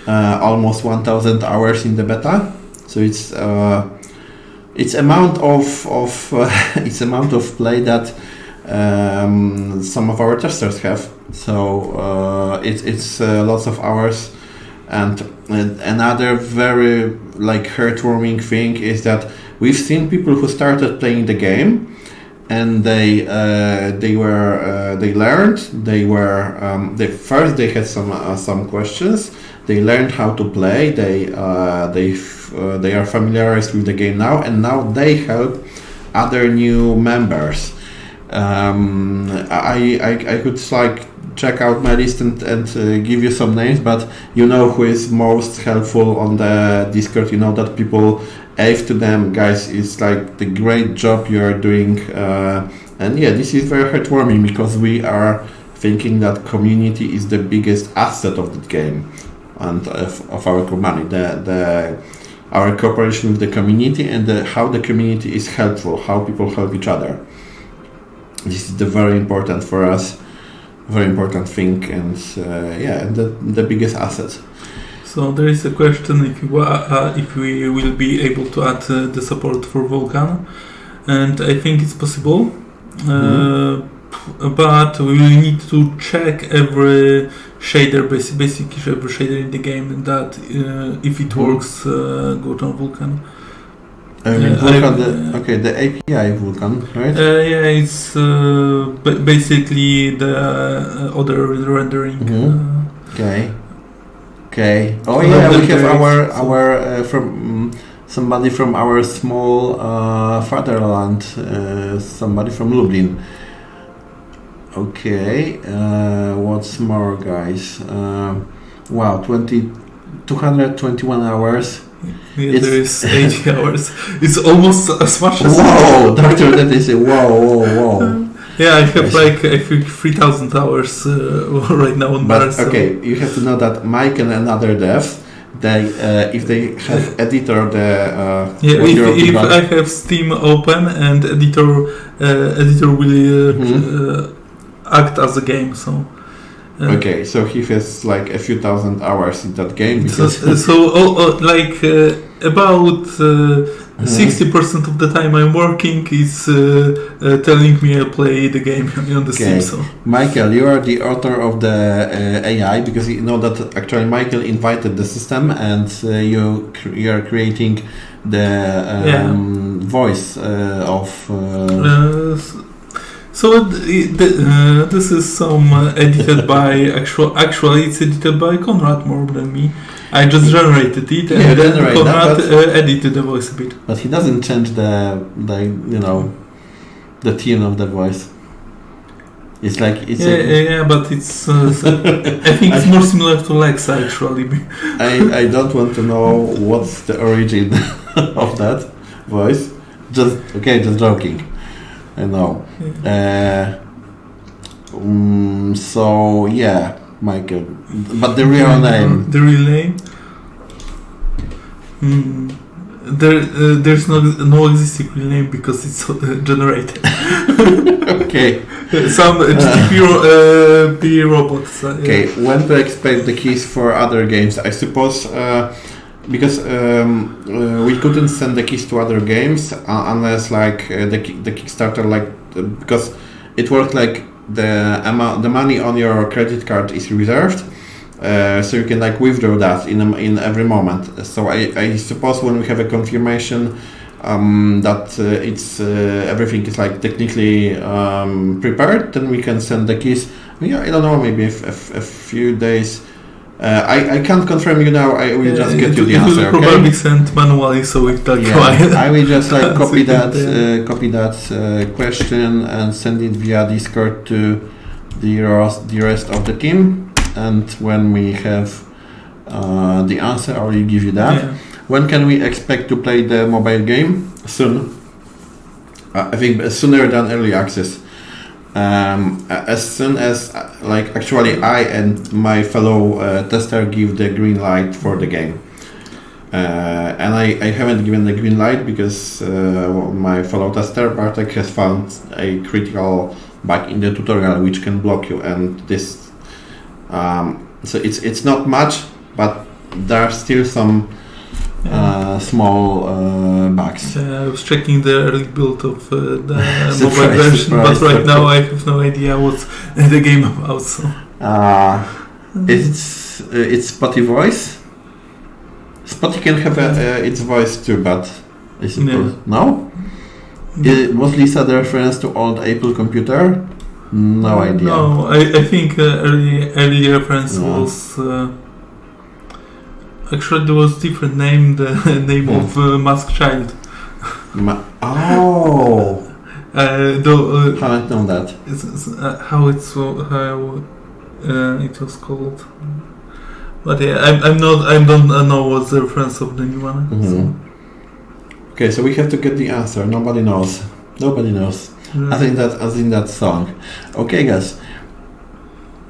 almost 1,000 hours in the beta. So it's amount of play that some of our testers have. So it's lots of hours And another very like heartwarming thing is that we've seen people who started playing the game, and they learned. They had some questions. They learned how to play. They are familiarized with the game now, and now they help other new members. I could like check out my list and give you some names, but you know who is most helpful on the Discord. You know that people ave to them, guys. It's like the great job you are doing, and yeah, this is very heartwarming because we are thinking that community is the biggest asset of the game and of our community. Our cooperation with the community and how the community is helpful, how people help each other. This is the very important for us, very important thing, and the biggest asset. So there is a question if we will be able to add the support for Vulkan, and I think it's possible, but we will need to check every shader, basically every shader in the game, that if it works, good on Vulkan. Vulkan, the API Vulkan, right? It's basically the other rendering. Okay. Oh yeah, we have our from somebody from our small fatherland, somebody from Lublin. Okay, what's more, guys? Wow, 221 hours. Yeah, there is 80 hours. It's almost as much as... Whoa, doctor, that is a whoa. Yeah, I have I think 3,000 hours right now on Mars. Okay, you have to know that Mike and another devs, if they have editor, if I have Steam open and editor will act as a game, so. Okay, so he has like a few thousand hours in that game. About 60% of the time I'm working is telling me I play the game on the Steam. So. Michael, you are the author of the AI, because you know that actually Michael invited the system, and you are creating the voice of. So this is some edited by actually it's edited by Konrad more than me. I just generated it and then Konrad edited the voice a bit. But he doesn't change the tune of the voice. It's like but it's I think it's more similar to Lex actually. I don't want to know what's the origin of that voice. Just joking. I know. So yeah, Michael. But the real name. The real name. There's no existing real name because it's generated. Okay. Some GTP robots. Okay. When to expect the keys for other games? I suppose. Because we couldn't send the keys to other games unless like the Kickstarter, because it worked like the money on your credit card is reserved, so you can like withdraw that in every moment. So I suppose when we have a confirmation that it's everything is like technically prepared, then we can send the keys. Yeah, I don't know, maybe a few days. I can't confirm you now. I will just get you the answer. It will probably send manually, so it will I will just like copy that question and send it via Discord to the rest of the team. And when we have the answer, I will give you that. Yeah. When can we expect to play the mobile game? Soon. I think sooner than early access. As soon as actually I and my fellow tester give the green light for the game, and I haven't given the green light because my fellow tester Bartek has found a critical bug in the tutorial which can block you, and this so it's not much, but there are still some small bugs. I was checking the early build of the mobile version, but right now I have no idea what's the game about. So it's Spotty Voice. Spotty can have its voice too, but I suppose no. Was Lisa the reference to old Apple computer? No idea. No, I think early reference was actually there was different name. The name of Mask Child. How I know that? How it was called. But yeah, I don't know what's the reference of the new one. Mm-hmm. So. Okay, so we have to get the answer. Nobody knows. Right. I think that song. Okay, guys.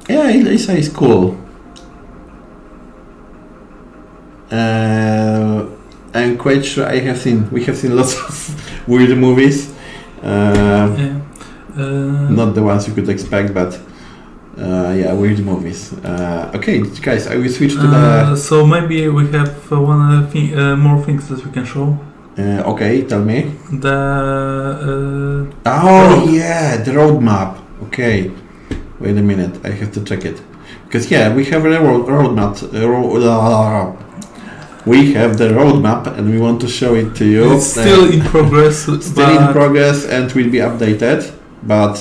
Yeah, Lisa is cool. I'm quite sure we have seen lots of weird movies. Not the ones you could expect, but weird movies. Okay, guys, I will switch to the. So maybe we have more things that we can show. Okay, tell me. The the roadmap. Okay, wait a minute, I have to check it because we have a roadmap. We have the roadmap, and we want to show it to you. It's still in progress. And will be updated. But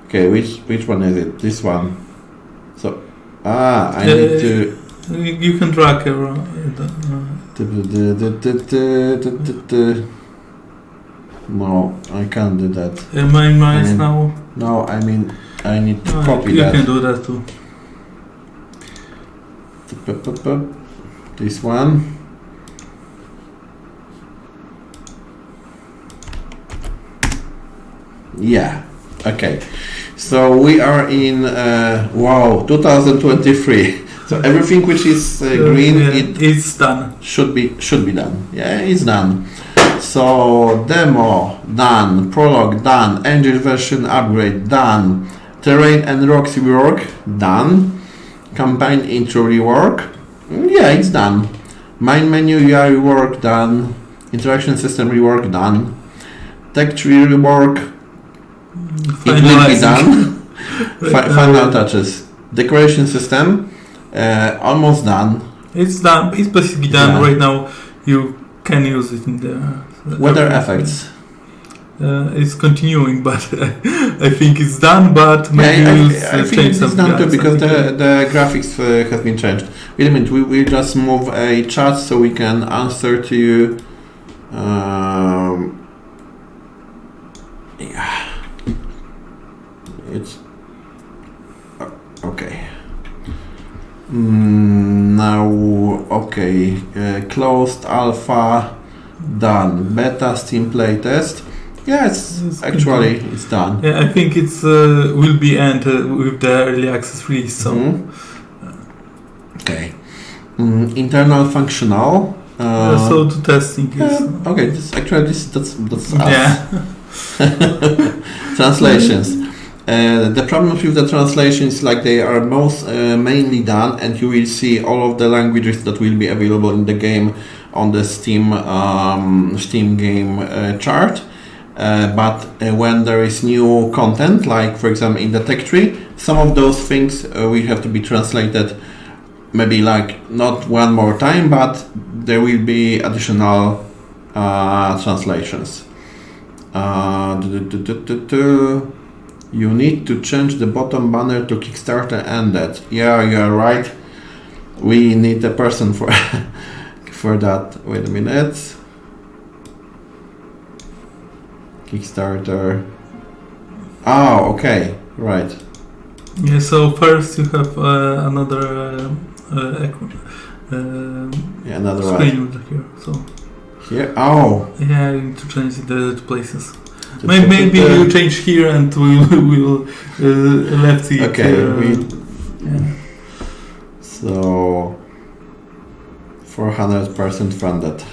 okay, which one is it? This one. So I need to. You can drag around. No, I can't do that. Mine is now. No, I mean I need to copy you that. You can do that too. This one. Yeah. Okay. So we are in 2023. So everything which is green, it's done. Should be done. Yeah, it's done. So demo done, prologue done, engine version upgrade done, terrain and rocks rework done, campaign intro rework. Yeah, it's done. Main menu UI rework done, interaction system rework done, tech tree rework. It will be done. Final touches. Decoration system. Almost done. It's done. It's basically done right now. You can use it in the weather effects. It's continuing, but I think it's done. But maybe I think it's done too because the graphics have been changed. Wait a minute. We just move a chat so we can answer to you. It's okay. Now, okay, closed alpha done, beta Steam playtest. Yeah, it's done. Yeah, I think it's will be end with the early access release. So, okay, internal functional. So the testing is okay. That's us. Yeah. Translations. The problem with the translations, like they are mainly done, and you will see all of the languages that will be available in the game on the Steam game chart. But when there is new content, like for example in the tech tree, some of those things will have to be translated. Maybe like not one more time, but there will be additional translations. You need to change the bottom banner to Kickstarter ended. Yeah, you are right. We need a person for for that. Wait a minute. Kickstarter. Oh, okay, right. Yeah. So first you have another another screen here. So here. Oh. Yeah, you need to change the places. Maybe you change here and we will left it. Okay. Yeah. So 400% funded.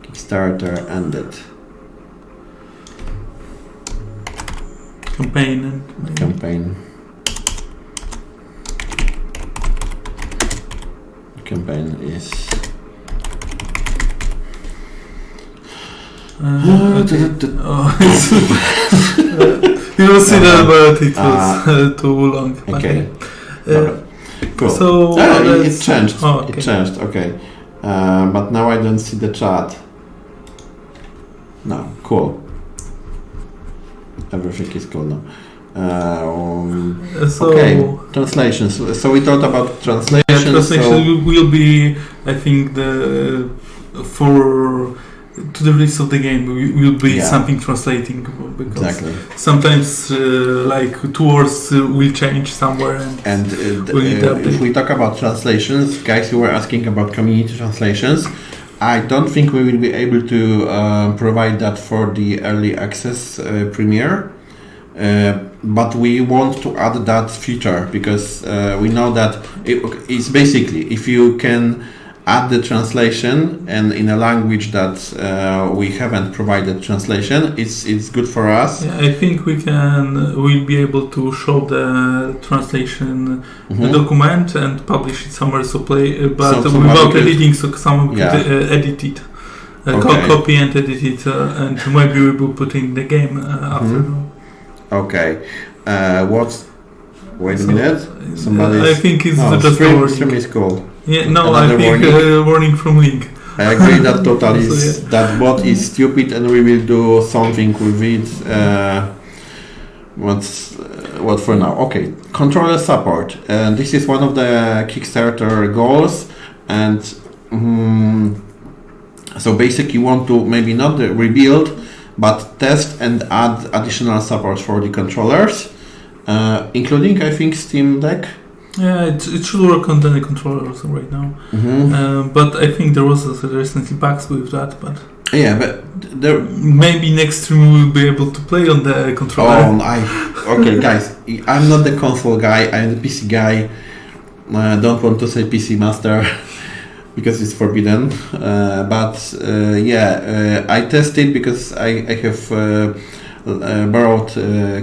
Kickstarter ended. Campaign. Campaign is. You will see that, but it was too long. Okay. Cool. So it changed. Oh, okay. It changed. Okay. But now I don't see the chat. No. Cool. Everything is cool now. Okay. Translations. So we talked about translations. Yeah, translation will be, I think, to the rest of the game will be something translating, because exactly. sometimes like 2 words will change somewhere, and if we talk about translations, guys, you were asking about community translations. I don't think we will be able to provide that for the early access premiere, but we want to add that feature, because we know that it's basically, if you can add the translation and in a language that we haven't provided translation, it's good for us. Yeah, I think we'll be able to show the translation document and publish it somewhere, but without editing, so someone could edit it, copy and edit it, and maybe we will put it in the game after. Okay. Wait a minute. I think it's just stream is cool. Yeah, no, I think warning from Link. I agree that totally that bot is stupid, and we will do something with it. What for now? Okay, controller support. This is one of the Kickstarter goals, and so basically you want to maybe not rebuild, but test and add additional support for the controllers, including, I think, Steam Deck. Yeah, it should work on the controller also right now. But I think there was recently bugs with that. But there maybe next stream we will be able to play on the controller. Okay, guys, I'm not the console guy. I'm the PC guy. I don't want to say PC master because it's forbidden. I tested because I have borrowed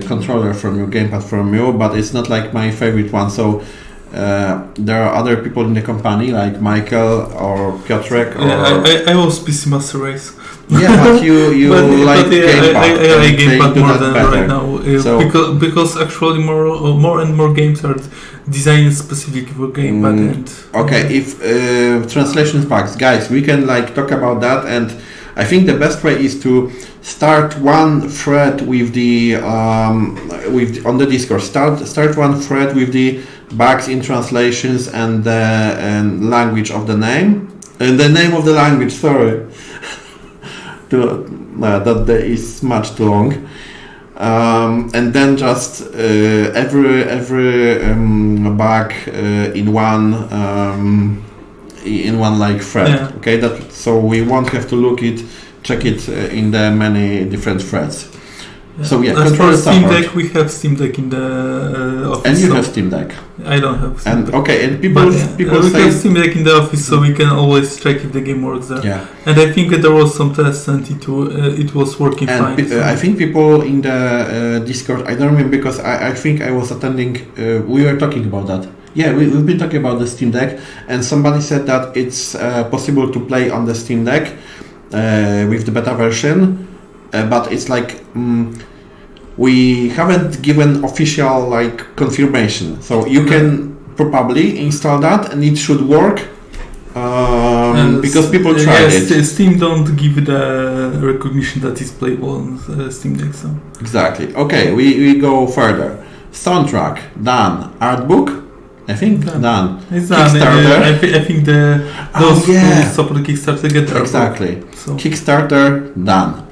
controller from you, gamepad from you, but it's not like my favorite one. So there are other people in the company like Michael or Piotrek. I was PC Master Race. Yeah, but you like gamepad. I like gamepad more than right now, because actually more and more games are designed specifically for gamepad. Okay, if translation packs, guys, we can talk about that, and I think the best way is to start one thread with the on the Discord. Start one thread with the bugs in translations and the language of the name and the name of the language. Sorry, that is much too long. And then just every bug in one thread. Yeah. Okay, so we won't have to check it in the many different threads. Yeah. So as for Steam Deck, we have Steam Deck in the office. And you have Steam Deck. I don't have Steam Deck. Okay, and people say we have Steam Deck in the office, so we can always check if the game works there. Yeah. And I think there was some tests and it was working fine. I think people in the Discord, I don't remember because I think I was attending. We were talking about that. Yeah, we've been talking about the Steam Deck, and somebody said that it's possible to play on the Steam Deck with the beta version, but it's we haven't given official confirmation. So you can probably install that, and it should work because people tried it. Steam don't give the recognition that it's playable on Steam Deck. So exactly. Okay, we go further. Soundtrack done. Artbook. I think done. It's done. Kickstarter. I think those who support Kickstarter get there. Exactly. So. Kickstarter done.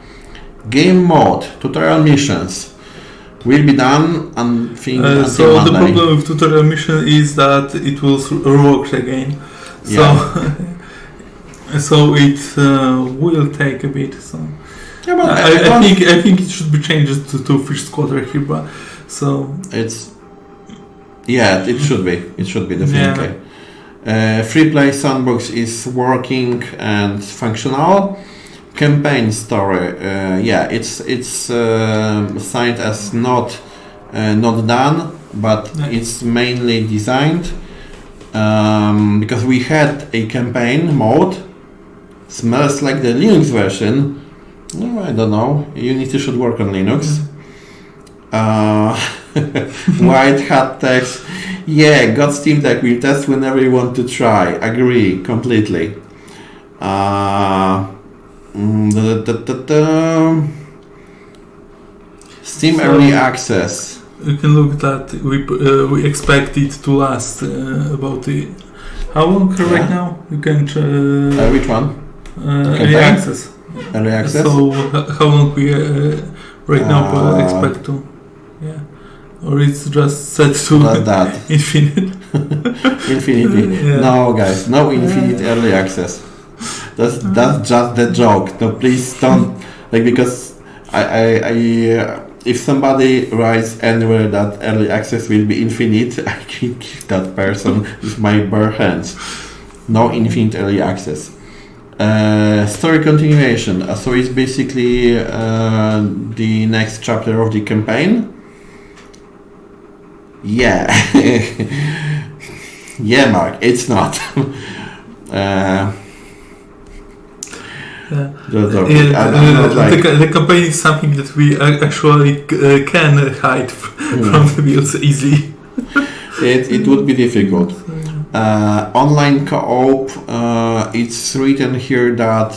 Game mode, tutorial missions will be done until so Monday. The problem with tutorial mission is that it will rework again. So it will take a bit. So but I think it should be changed to Fish Squadron here, but so it's. Yeah, it should be. It should be definitely. Free play sandbox is working and functional. Campaign story, it's signed as not done, but it's mainly designed because we had a campaign mode. Smells like the Linux version. No, I don't know. Unity should work on Linux. White hat text. Yeah, got Steam Deck. We test whenever you want to try. Agree completely. Steam Early Access. You can look at that. We expect it to last about how long right now? You can which one? Early access. Early access. So how long we right now expect to? Yeah. Or it's just set to that. infinite. Infinity. Yeah. No, guys, no infinite early access. That's just the joke. No, please don't because I if somebody writes anywhere that early access will be infinite, I can give that person with my bare hands. No infinite early access. Story continuation. So it's basically the next chapter of the campaign. Yeah. Yeah, Mark, it's not. The campaign is something that we actually can hide from the builds easily. It would be difficult. Online co-op, it's written here that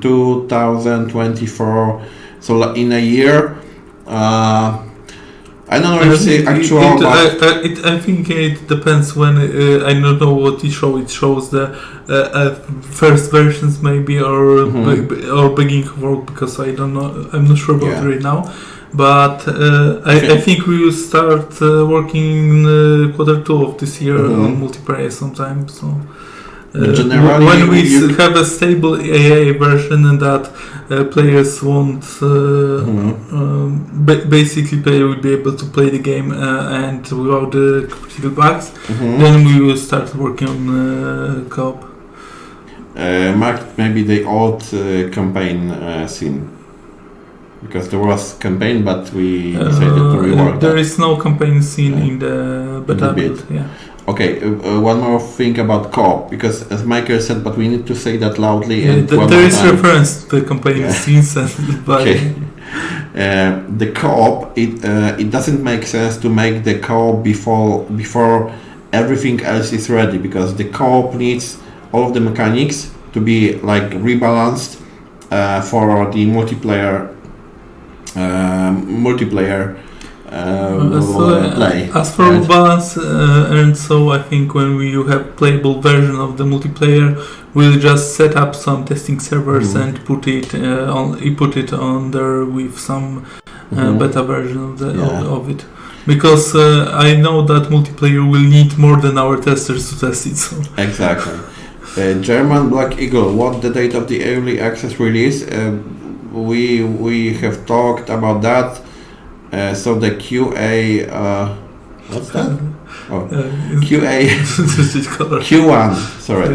2024, so in a year. I don't know if it's actual. I think it depends when. I don't know what it shows. It shows the first versions maybe or beginning of work because I don't know. I'm not sure about it right now. But I think we will start working in Q2 of this year on multiplayer sometime. So when we have a stable AA version and that players won't basically player will be able to play the game and without the critical bugs, then we will start working on co-op. Mark, maybe the old campaign scene. Because there was campaign, but we decided to rework there is no campaign scene in the beta build. Yeah. Okay, one more thing about co-op, because as Michael said, but we need to say that loudly. And there is reference to the campaign scenes. Okay. The co-op, it doesn't make sense to make the co-op before everything else is ready, because the co-op needs all of the mechanics to be like rebalanced for the multiplayer play. As for balance, and so I think when you have playable version of the multiplayer, we'll just set up some testing servers and put it on there with some beta version of it. Because I know that multiplayer will need more than our testers to test it. So. Exactly. German Black Eagle. What the date of the early access release? We have talked about that. So the QA, what's that? Oh, QA, Q1. Sorry,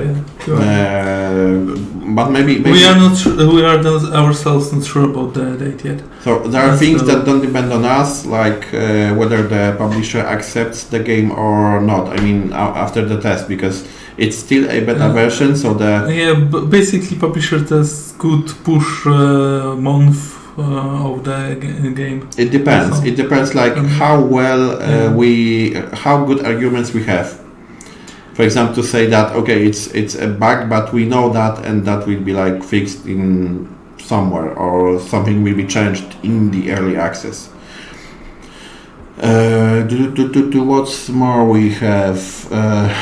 but maybe we are not. We are ourselves not sure about the date yet. So there are things that don't depend on us, like whether the publisher accepts the game or not. I mean, after the test, because it's still a beta version. So basically, publisher tests could push month. Of the game. It depends. So, it depends, like how well how good arguments we have. For example, to say that it's a bug, but we know that, and that will be like fixed in somewhere, or something will be changed in the early access. What's more we have? I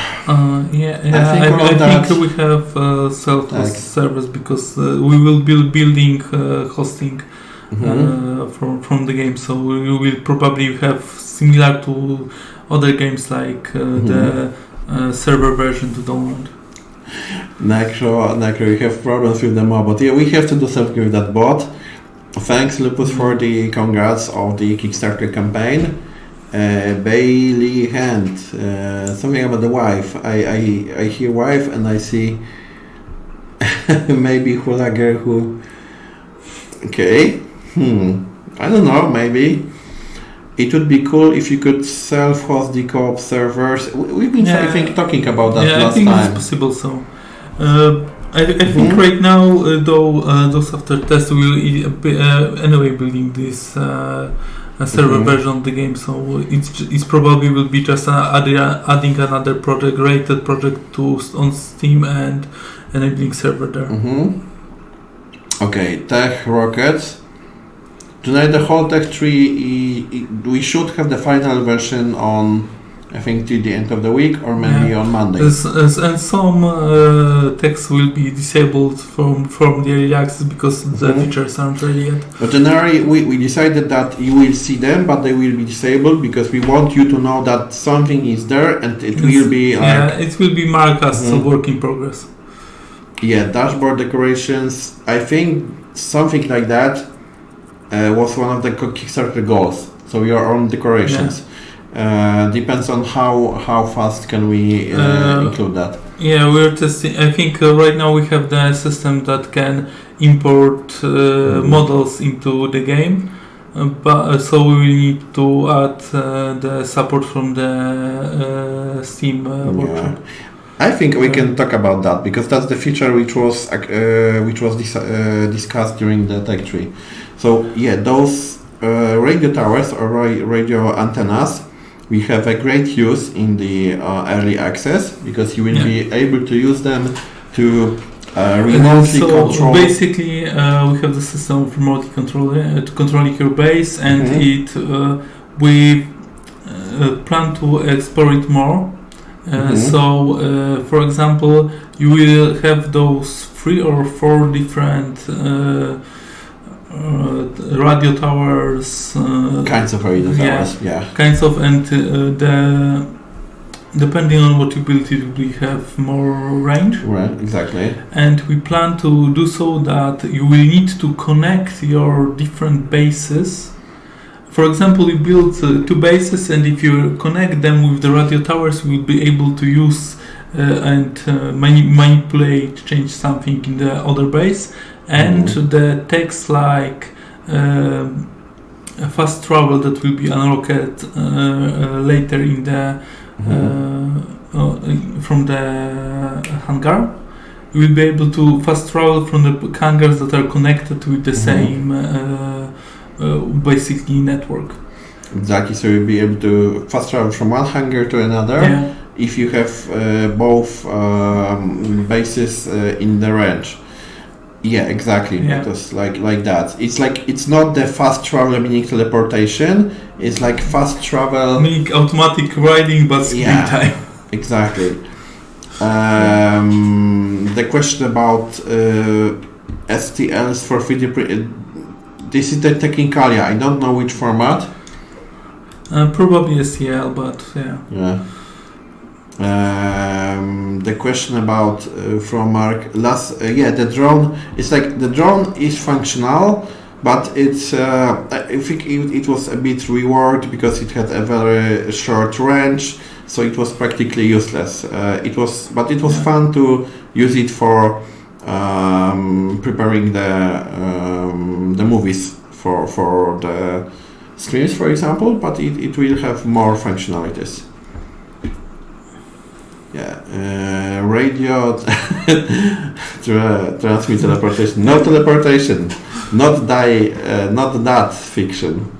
think we have self-host servers because we will be building hosting. From the game, so we will probably have similar to other games like the server version to download. Necro, we have problems with the mob, but we have to do something with that bot. Thanks, Lupus, for the congrats of the Kickstarter campaign. Bailey Hand, something about the wife. I hear wife and I see maybe hula girl who. Okay. I don't know, maybe. It would be cool if you could self-host the co-op servers. We've been, I think, talking about that last time. I think it's possible, so. I think right now, though, those after test will anyway building this server version of the game. So it's probably will be just adding another project, rated project to on Steam and enabling server there. Okay, Tech Rockets. Tonight the whole tech tree, we should have the final version on, I think, till the end of the week or maybe on Monday. And some text will be disabled from the early access because the features aren't ready yet. But generally, we decided that you will see them, but they will be disabled because we want you to know that something is there and it will be it will be marked as a work in progress. Yeah, dashboard decorations. I think something like that was one of the Kickstarter goals. So your own decorations. Depends on how fast can we include that. Yeah, we're testing. I think right now we have the system that can import models into the game, but so we will need to add the support from the Steam workshop. I think we can talk about that because that's the feature which was discussed during the tech tree. So those radio towers or radio antennas, we have a great use in the early access because you will be able to use them to remotely control. Basically, we have the system of remotely controlling your base, and we plan to explore it more. So, for example, you will have those 3 or 4 different radio towers. Kinds of radio towers, kinds of, and depending on what you build, it will have more range. Right, exactly. And we plan to do so that you will need to connect your different bases. For example, you build 2 bases, and if you connect them with the radio towers, you will be able to use and manipulate, change something in the other base. And the text like fast travel that will be unlocked later in the from the hangar. You will be able to fast travel from the hangars that are connected with the same basically network. Exactly, so you'll be able to fast travel from one hangar to another if you have both bases in the range. Yeah, exactly. Because like that. It's not the fast travel meaning teleportation. It's like fast travel meaning automatic riding, but speed time. Exactly. The question about STLs for 3D print. This is the Technicalia. I don't know which format. Probably STL, but the question about from Mark the drone. It's like the drone is functional, but it's I think it was a bit reworked because it had a very short range, so it was practically useless. It was fun to use it for preparing the movies for the streams, for example, but it will have more functionalities. Radio transmit teleportation. No teleportation. Not that fiction.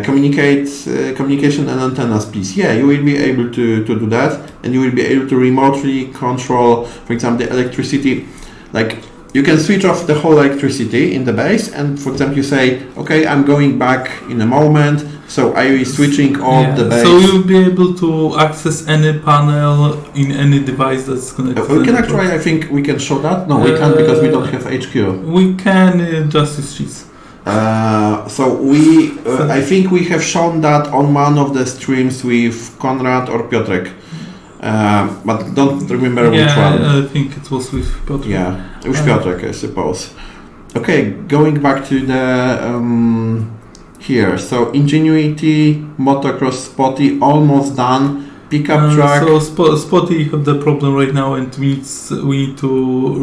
Communication and antennas, please. Yeah, you will be able to do that, and you will be able to remotely control, for example, the electricity. Like you can switch off the whole electricity in the base, and for example, you say, "Okay, I'm going back in a moment." So I will switching on the base. So you'll be able to access any panel in any device that's connected. We can actually, I think we can show that. No, we can't because we don't have HQ. We can just use sheets. So we, I think we have shown that on one of the streams with Konrad or Piotrek, but don't remember which one. I think it was with Piotrek. Yeah, with Piotrek, I suppose. Okay, going back to the here. So Ingenuity, Motocross, Spotty, almost done. Pickup track. So Spotty have the problem right now, and we need to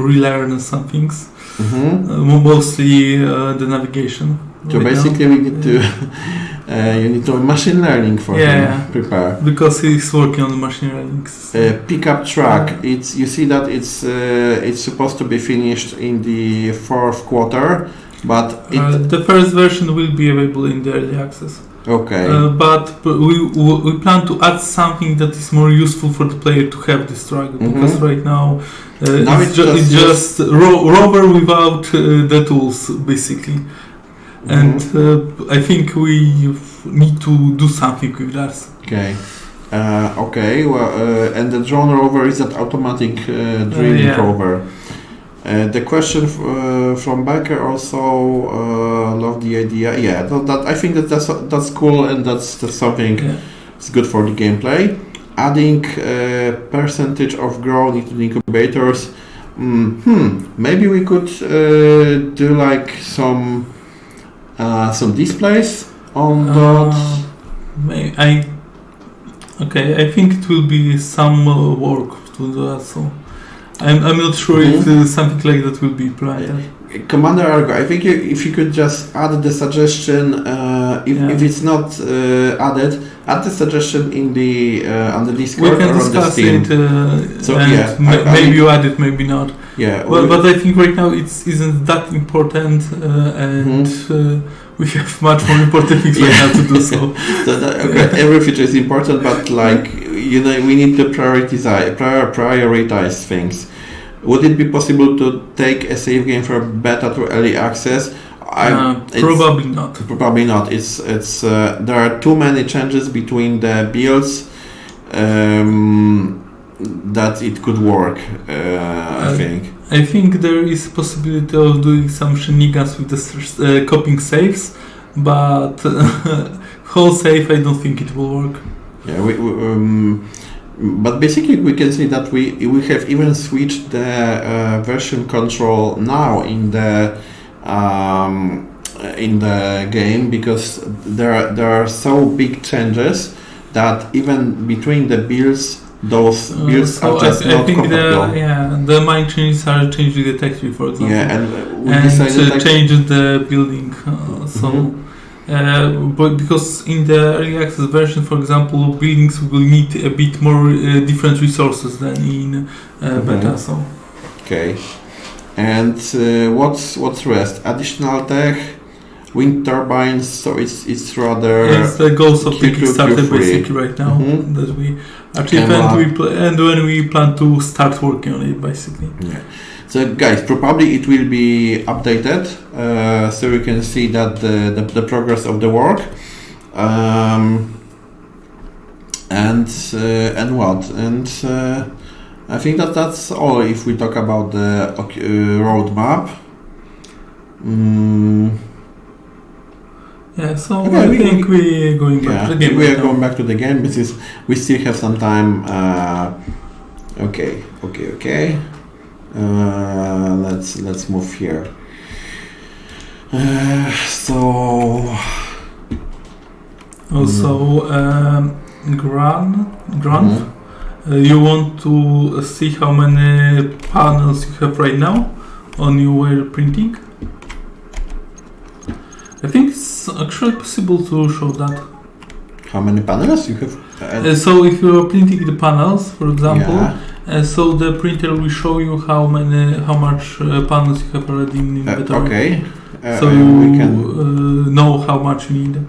relearn some things. Mostly the navigation. So basically, we need to You need to machine learning for him prepare. Because he's working on the machine learning. Pickup truck. It's you see that it's supposed to be finished in the fourth quarter, but the first version will be available in the early access. Okay. But we plan to add something that is more useful for the player to have this truck because right now it's just rover without the tools basically. And I think we need to do something with that. Okay. Okay. Well, and the drone rover is that automatic drilling rover. The question from Becker also loved the idea. Yeah, that I think that's cool and that's something that's good for the gameplay. Adding percentage of growth into the incubators. Maybe we could do like some displays on that. I think it will be some work to do that. So I'm not sure if something like that will be planned. Commander Argo, I think if you could just add the suggestion, if it's not added, add the suggestion in the on the Discord. We can discuss it. Maybe you add it, maybe not. Yeah, but I think right now it isn't that important, and we have much more important things right now to do. So every feature is important, but we need to prioritize things. Would it be possible to take a save game from beta to early access? Probably not. Probably not. It's there are too many changes between the builds that it could work. I think. I think there is a possibility of doing some shenanigans with the copying saves, but whole save I don't think it will work. Yeah, but basically we can say that we have even switched the version control now in the game because there are so big changes that even between the builds those builds are just not compatible. The main changes are changing the texture, for example. Yeah, and we decided changing the building. But because in the early access version, for example, buildings will need a bit more different resources than in beta. So. Okay. And what's rest? Additional tech, wind turbines. So it's rather. It's the goals of the Kickstarter basically right now that we achieve, and when we plan to start working on it basically. Yeah. So guys, probably it will be updated, so you can see that the progress of the work, and I think that's all. If we talk about the roadmap, so I think we're going back to the game. We are going back to the game because we still have some time. Okay. Let's move here. Grant, you want to see how many panels you have right now on your printing? I think it's actually possible to show that. How many panels you have? So if you are printing the panels, for example, so the printer will show you how much panels you have already in inventory. Okay. So you can know how much you need.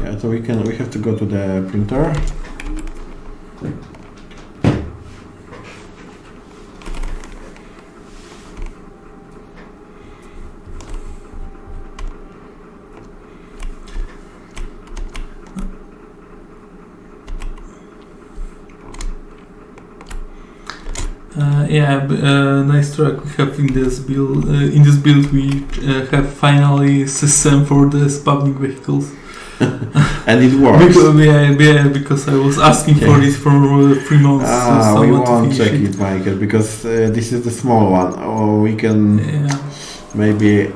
Yeah. So we have to go to the printer. Nice track we have in this build. In this build, we have finally system for the spawning vehicles, and it works. Because I was asking for it for 3 months. We won't check it, Michael, because this is the small one. Or we can maybe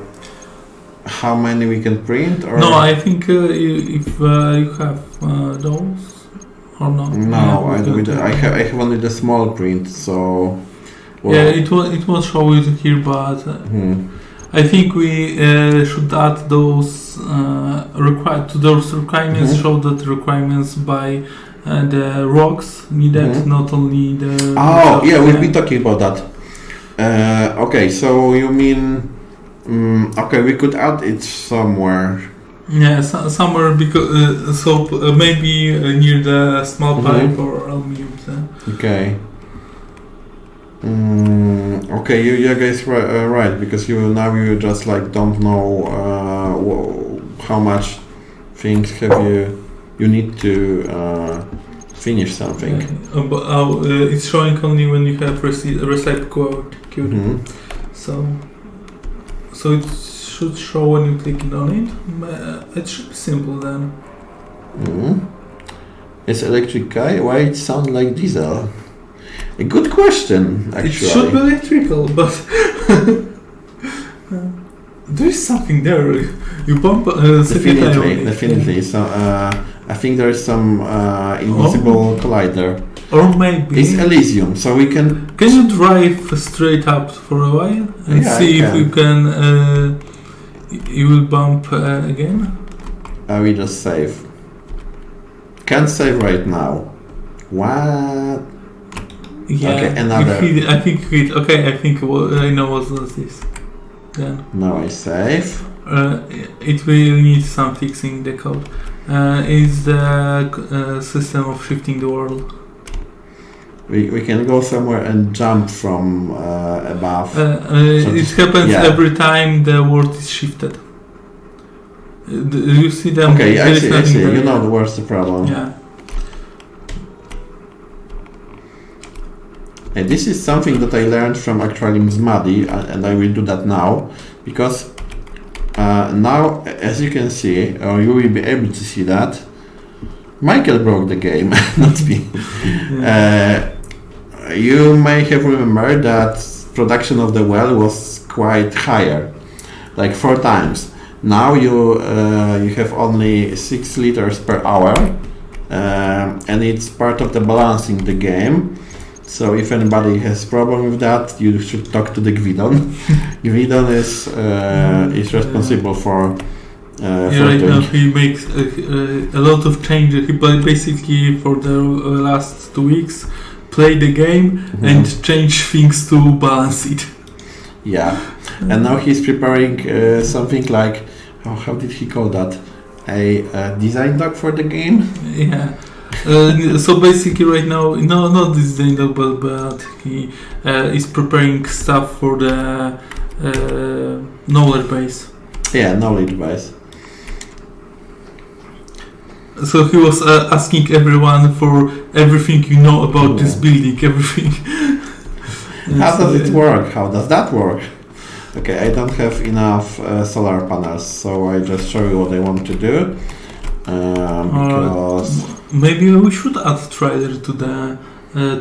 how many we can print. Or no, I think if you have those. Or not? No, I have only the small print, so. It was show it here, but I think we should add those requirements. Show that requirements by the rocks needed, not only the. We'll be talking about that. Okay, so you mean we could add it somewhere. Yeah, somewhere because maybe near the small pipe or aluminium. Okay. Okay, you guys right because you just like don't know how much things you need to finish something. It's showing only when you have recipe code. So it should show when you click on it. It should be simple then. It's electric car. Why it sounds like diesel? A good question, actually. It should be electrical, but there is something there. You pump definitely. So I think there is some invisible collider. Or maybe it's Elysium, so we can. Can you drive straight up for a while and see if you can? You will bump again. We just save. Can't save right now. What? Yeah. Okay, another. I think I know what this. Then. Now I save. It will need some fixing the code. Is the system of shifting the world. We can go somewhere and jump from above. It happens every time the world is shifted. You see them? Okay, I see. You know where's the problem. Yeah. This is something that I learned from actually Muddy, and I will do that now, because now, as you can see, or you will be able to see that, Michael broke the game, not me. You may have remembered that production of the well was quite higher, like 4 times. Now you have only 6 liters per hour, and it's part of the balancing the game. So if anybody has problem with that, you should talk to the Gwidon. Gwidon is responsible for. Right now he makes a lot of changes. He basically for the last 2 weeks play the game and change things to balance it. Yeah, and now he's preparing something like how did he call that? A design doc for the game. Yeah. So basically right now, not design doc, but he is preparing stuff for the knowledge base. Yeah, knowledge base. So he was asking everyone for everything you know about this building, everything. How does it work? How does that work? Okay, I don't have enough solar panels, so I just show you what I want to do. Because maybe we should add trailer to the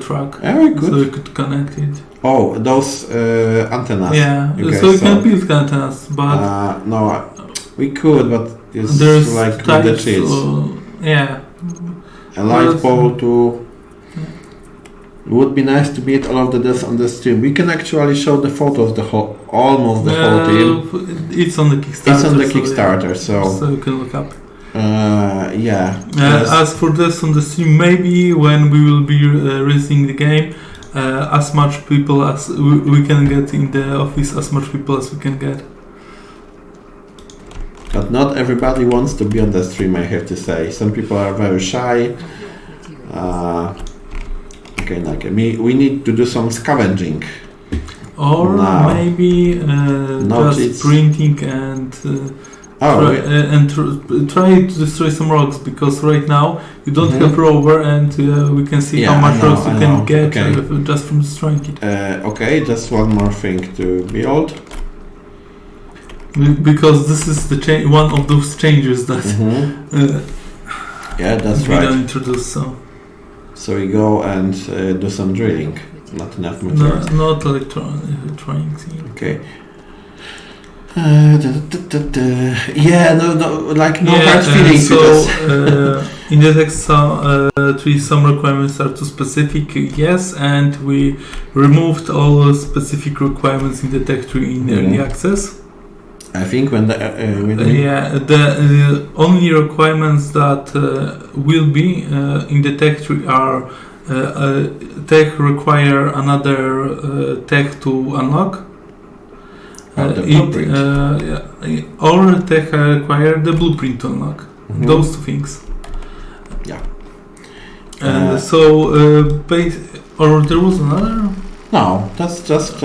truck, yeah, we could. So we could connect it. Oh, those antennas. Yeah, okay, so we can build antennas, but no, we could, but it's there's like types, the cheats. Yeah. A light pole to. It would be nice to meet all of this on the stream. We can actually show the photos, almost the whole team. It's on the Kickstarter. It's on the Kickstarter, so you can look up. Yeah. As for this on the stream, maybe when we will be releasing the game, as much people as we can get in the office, as much people as we can get. But not everybody wants to be on the stream, I have to say. Some people are very shy. Okay, we need to do some scavenging. Or now. Maybe just printing and try to destroy some rocks, because right now you don't have rover, and we can see how much rocks you can get just from destroying it. Okay, just one more thing to build. Because this is the one of those changes that yeah, that's we right. don't introduce. So we go and do some drilling. Not enough materials. Not electronics. Okay. Yeah, no, like no hard feelings. So in the text, some requirements are too specific. Yes, and we removed all specific requirements in the tech tree in early access. I think when the the only requirements that will be in the tech tree are tech require another tech to unlock. Or tech require the blueprint to unlock. Those two things. Yeah. Or there was another. No, that's just.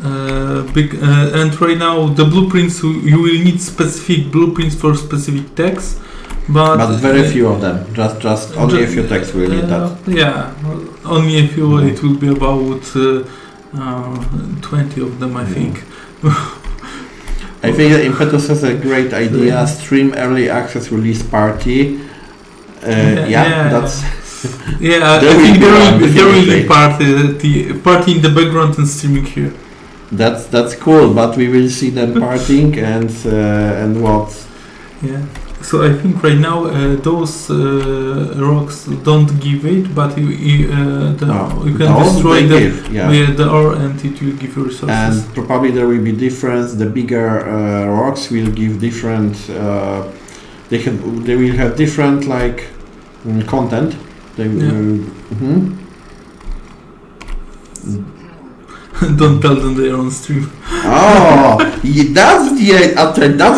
And right now the blueprints you will need specific blueprints for specific techs, but very few of them. Just only a few techs will need that. Yeah, only a few. It will be about 20 of them, I think. I think that Impetus has a great idea. Stream early access release party. That's. I think there will be party in the background and streaming here. That's cool, but we will see them partying and what? Yeah. So I think right now those rocks don't give it, but you can destroy the ore and it will give you resources. And probably there will be difference. The bigger rocks will give different. They will have different content. They will. Don't tell them they're on stream. Oh, that's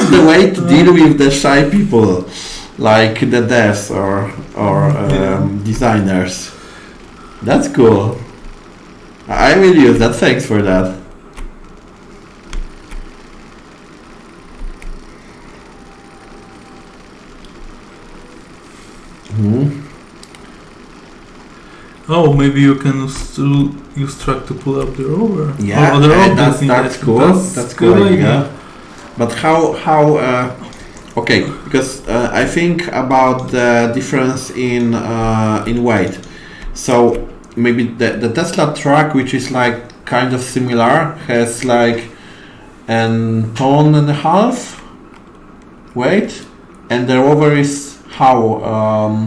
the way to deal with the shy people, like the devs or designers. That's cool. I will use that. Thanks for that. Oh, maybe you can use truck to pull up the rover. Yeah, that's cool. That's cool idea. But how? Okay, because I think about the difference in weight. So maybe the Tesla truck, which is kind of similar, has a 1.5 tons weight, and the rover is how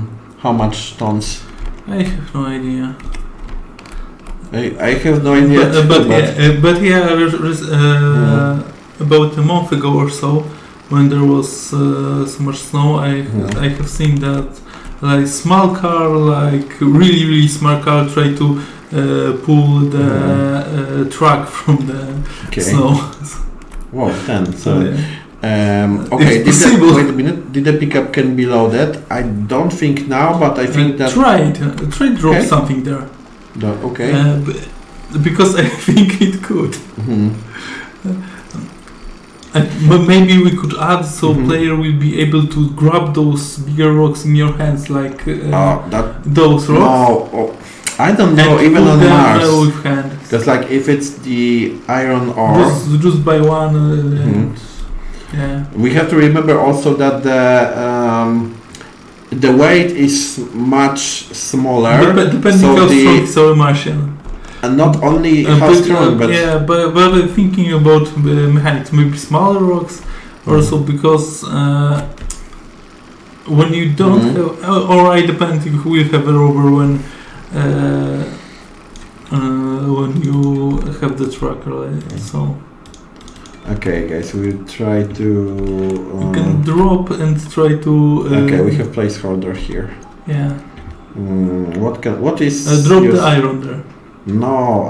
much tons? I have no idea. I have no idea. About a month ago or so, when there was so much snow, I have seen that small car, really small car, try to pull the truck from the snow. Wow, then so. Okay, wait a minute. Did the pickup can be loaded? I don't think now, but I think that try drop something there. Okay. Because I think it could. But maybe we could add player will be able to grab those bigger rocks in your hands, those rocks. No, I don't know. Even on Mars, because if it's the iron ore, just by one. Yeah. We have to remember also that the weight is much smaller. Depending how strong it's a Martian. And not only how strong, but I'm thinking about mechanics, maybe smaller rocks, also because when you don't have, or I depend if we have a rover when you have the tracker, right? So. Okay, guys, we'll try to. You can drop and try to. Okay, we have placeholder here. Yeah. What is? Drop the iron there. No.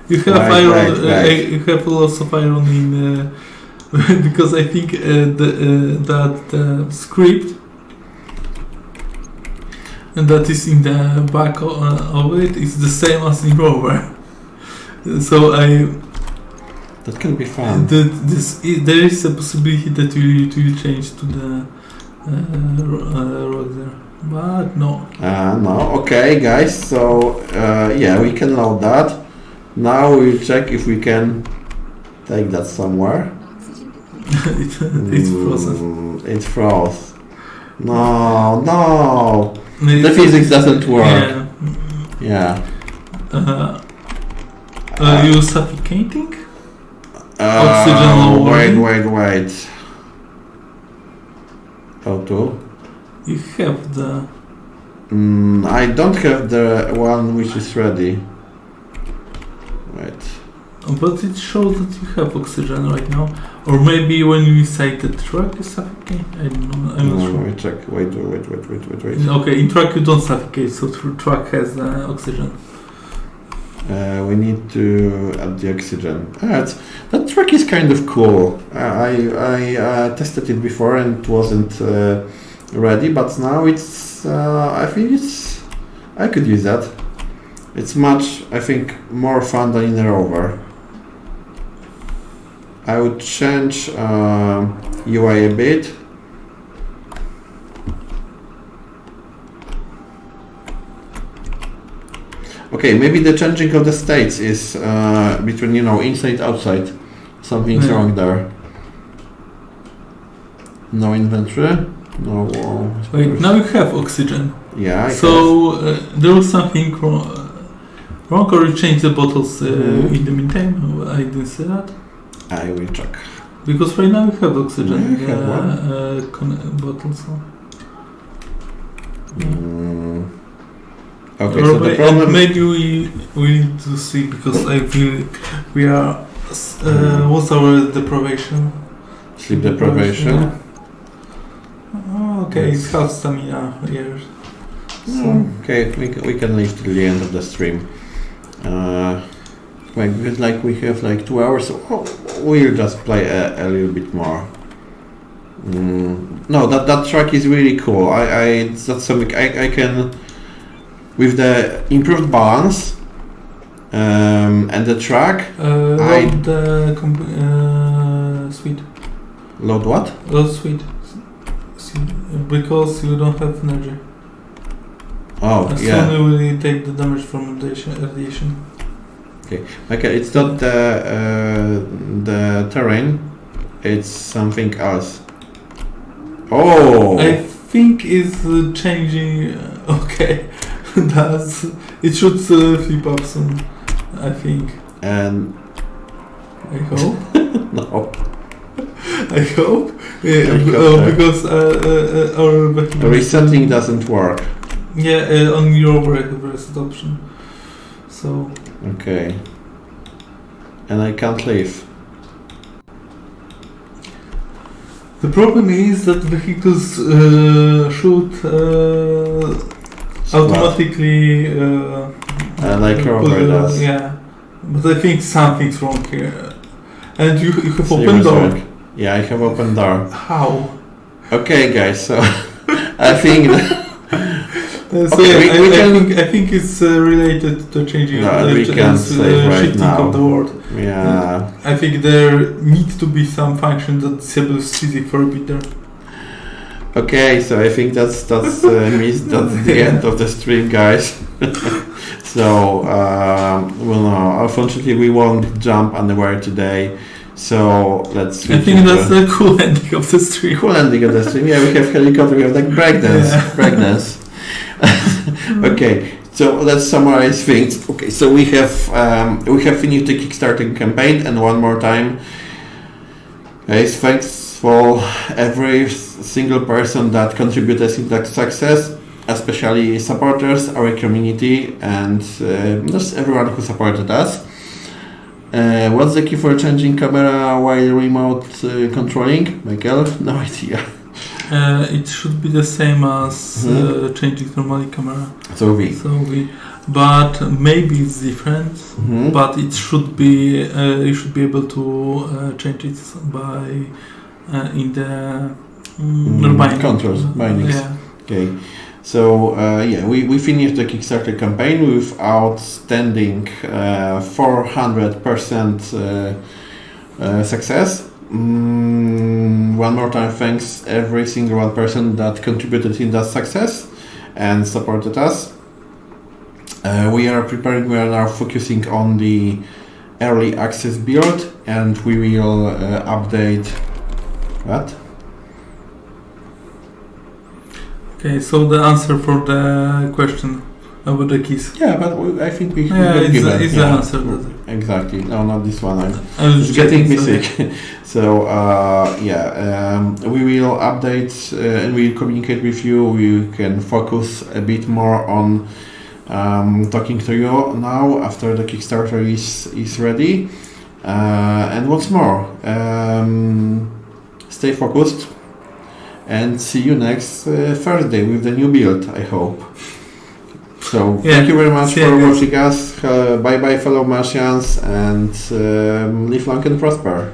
You have iron. Right. You have lots of iron in because I think that script and that is in the back of it is the same as in rover. So that can be fun. There is a possibility that it will change to the road there, but no. No. Okay, guys. So we can load that. Now we'll check if we can take that somewhere. It's frozen. It froze. No. The physics doesn't work. Yeah. You suffocating? Oxygen low. Wait. How to? You have the. I don't have the one which is ready. Wait. But it shows that you have oxygen right now. Or maybe when you say the truck is suffocating? I don't know. I'm not sure. Wait, check. Wait. Okay, in truck you don't suffocate, so truck has oxygen. We need to add the oxygen. That truck is kind of cool. I tested it before and it wasn't ready, but now it's. I think it's. I could use that. It's much, I think, more fun than in a rover. I would change UI a bit. Okay, maybe the changing of the states is between, inside, outside. Something's wrong there. No inventory. No. Wait, now you have oxygen. Yeah. There was something wrong, or you changed the bottles in the meantime? I didn't see that. I will check. Because right now you have oxygen Yeah, I have bottles. Okay, so the problem... Maybe we need to see, because I feel we are... what's our deprivation? Sleep deprivation? Yeah. Oh, okay, it's half stamina here. So. Okay, we can leave till the end of the stream. Because we have 2 hours, so we'll just play a little bit more. No, that track is really cool. That's something I can, with the improved balance and the track. Load the suite. Load what? Load suite. Because you don't have energy. Oh, yeah. Soon we will take the damage from radiation. Okay, it's not the terrain, it's something else. Oh! I think it's changing. Okay, it should flip up soon. I think. And I hope. No. I hope. Because our resetting doesn't work. Yeah, on your reset option. So. Okay. And I can't leave. The problem is that vehicles should automatically like rover does. Yeah, but I think something's wrong here. And you have So open door. Yeah, I have open door. How? Okay, guys. So I think. I think it's related to changing we can save right shifting now. of the world. Yeah. I think there needs to be some function that disables physics for a bit there. Okay, so I think that's that's the end of the stream, guys. So unfortunately we won't jump anywhere today. So let's. I think that's the cool ending of the stream. Cool ending of the stream. Yeah, we have helicopter. We have breakdance. Okay, so let's summarize things. Okay, so we have finished the Kickstarter campaign, and one more time, guys, thanks for every single person that contributed in that success, especially supporters, our community, and just everyone who supported us. What's the key for changing camera while remote controlling? Michael? No idea. It should be the same as changing normally camera. But maybe it's different. But it should be you should be able to change it by in the controls bindings. Yeah. Okay. So we finished the Kickstarter campaign with outstanding 400% success. One more time, thanks every single one person that contributed in that success and supported us. We are now focusing on the early access build, and we will update what? Okay, so the answer for the question about the keys. Yeah, but I think we it's the answer. Exactly. No, not this one. I'm getting me sick. So we will update and we'll communicate with you. We can focus a bit more on talking to you now after the Kickstarter is ready. And what's more, stay focused and see you next Thursday with the new build, I hope. So thank you very much for watching us. Bye bye fellow Martians, and live long and prosper.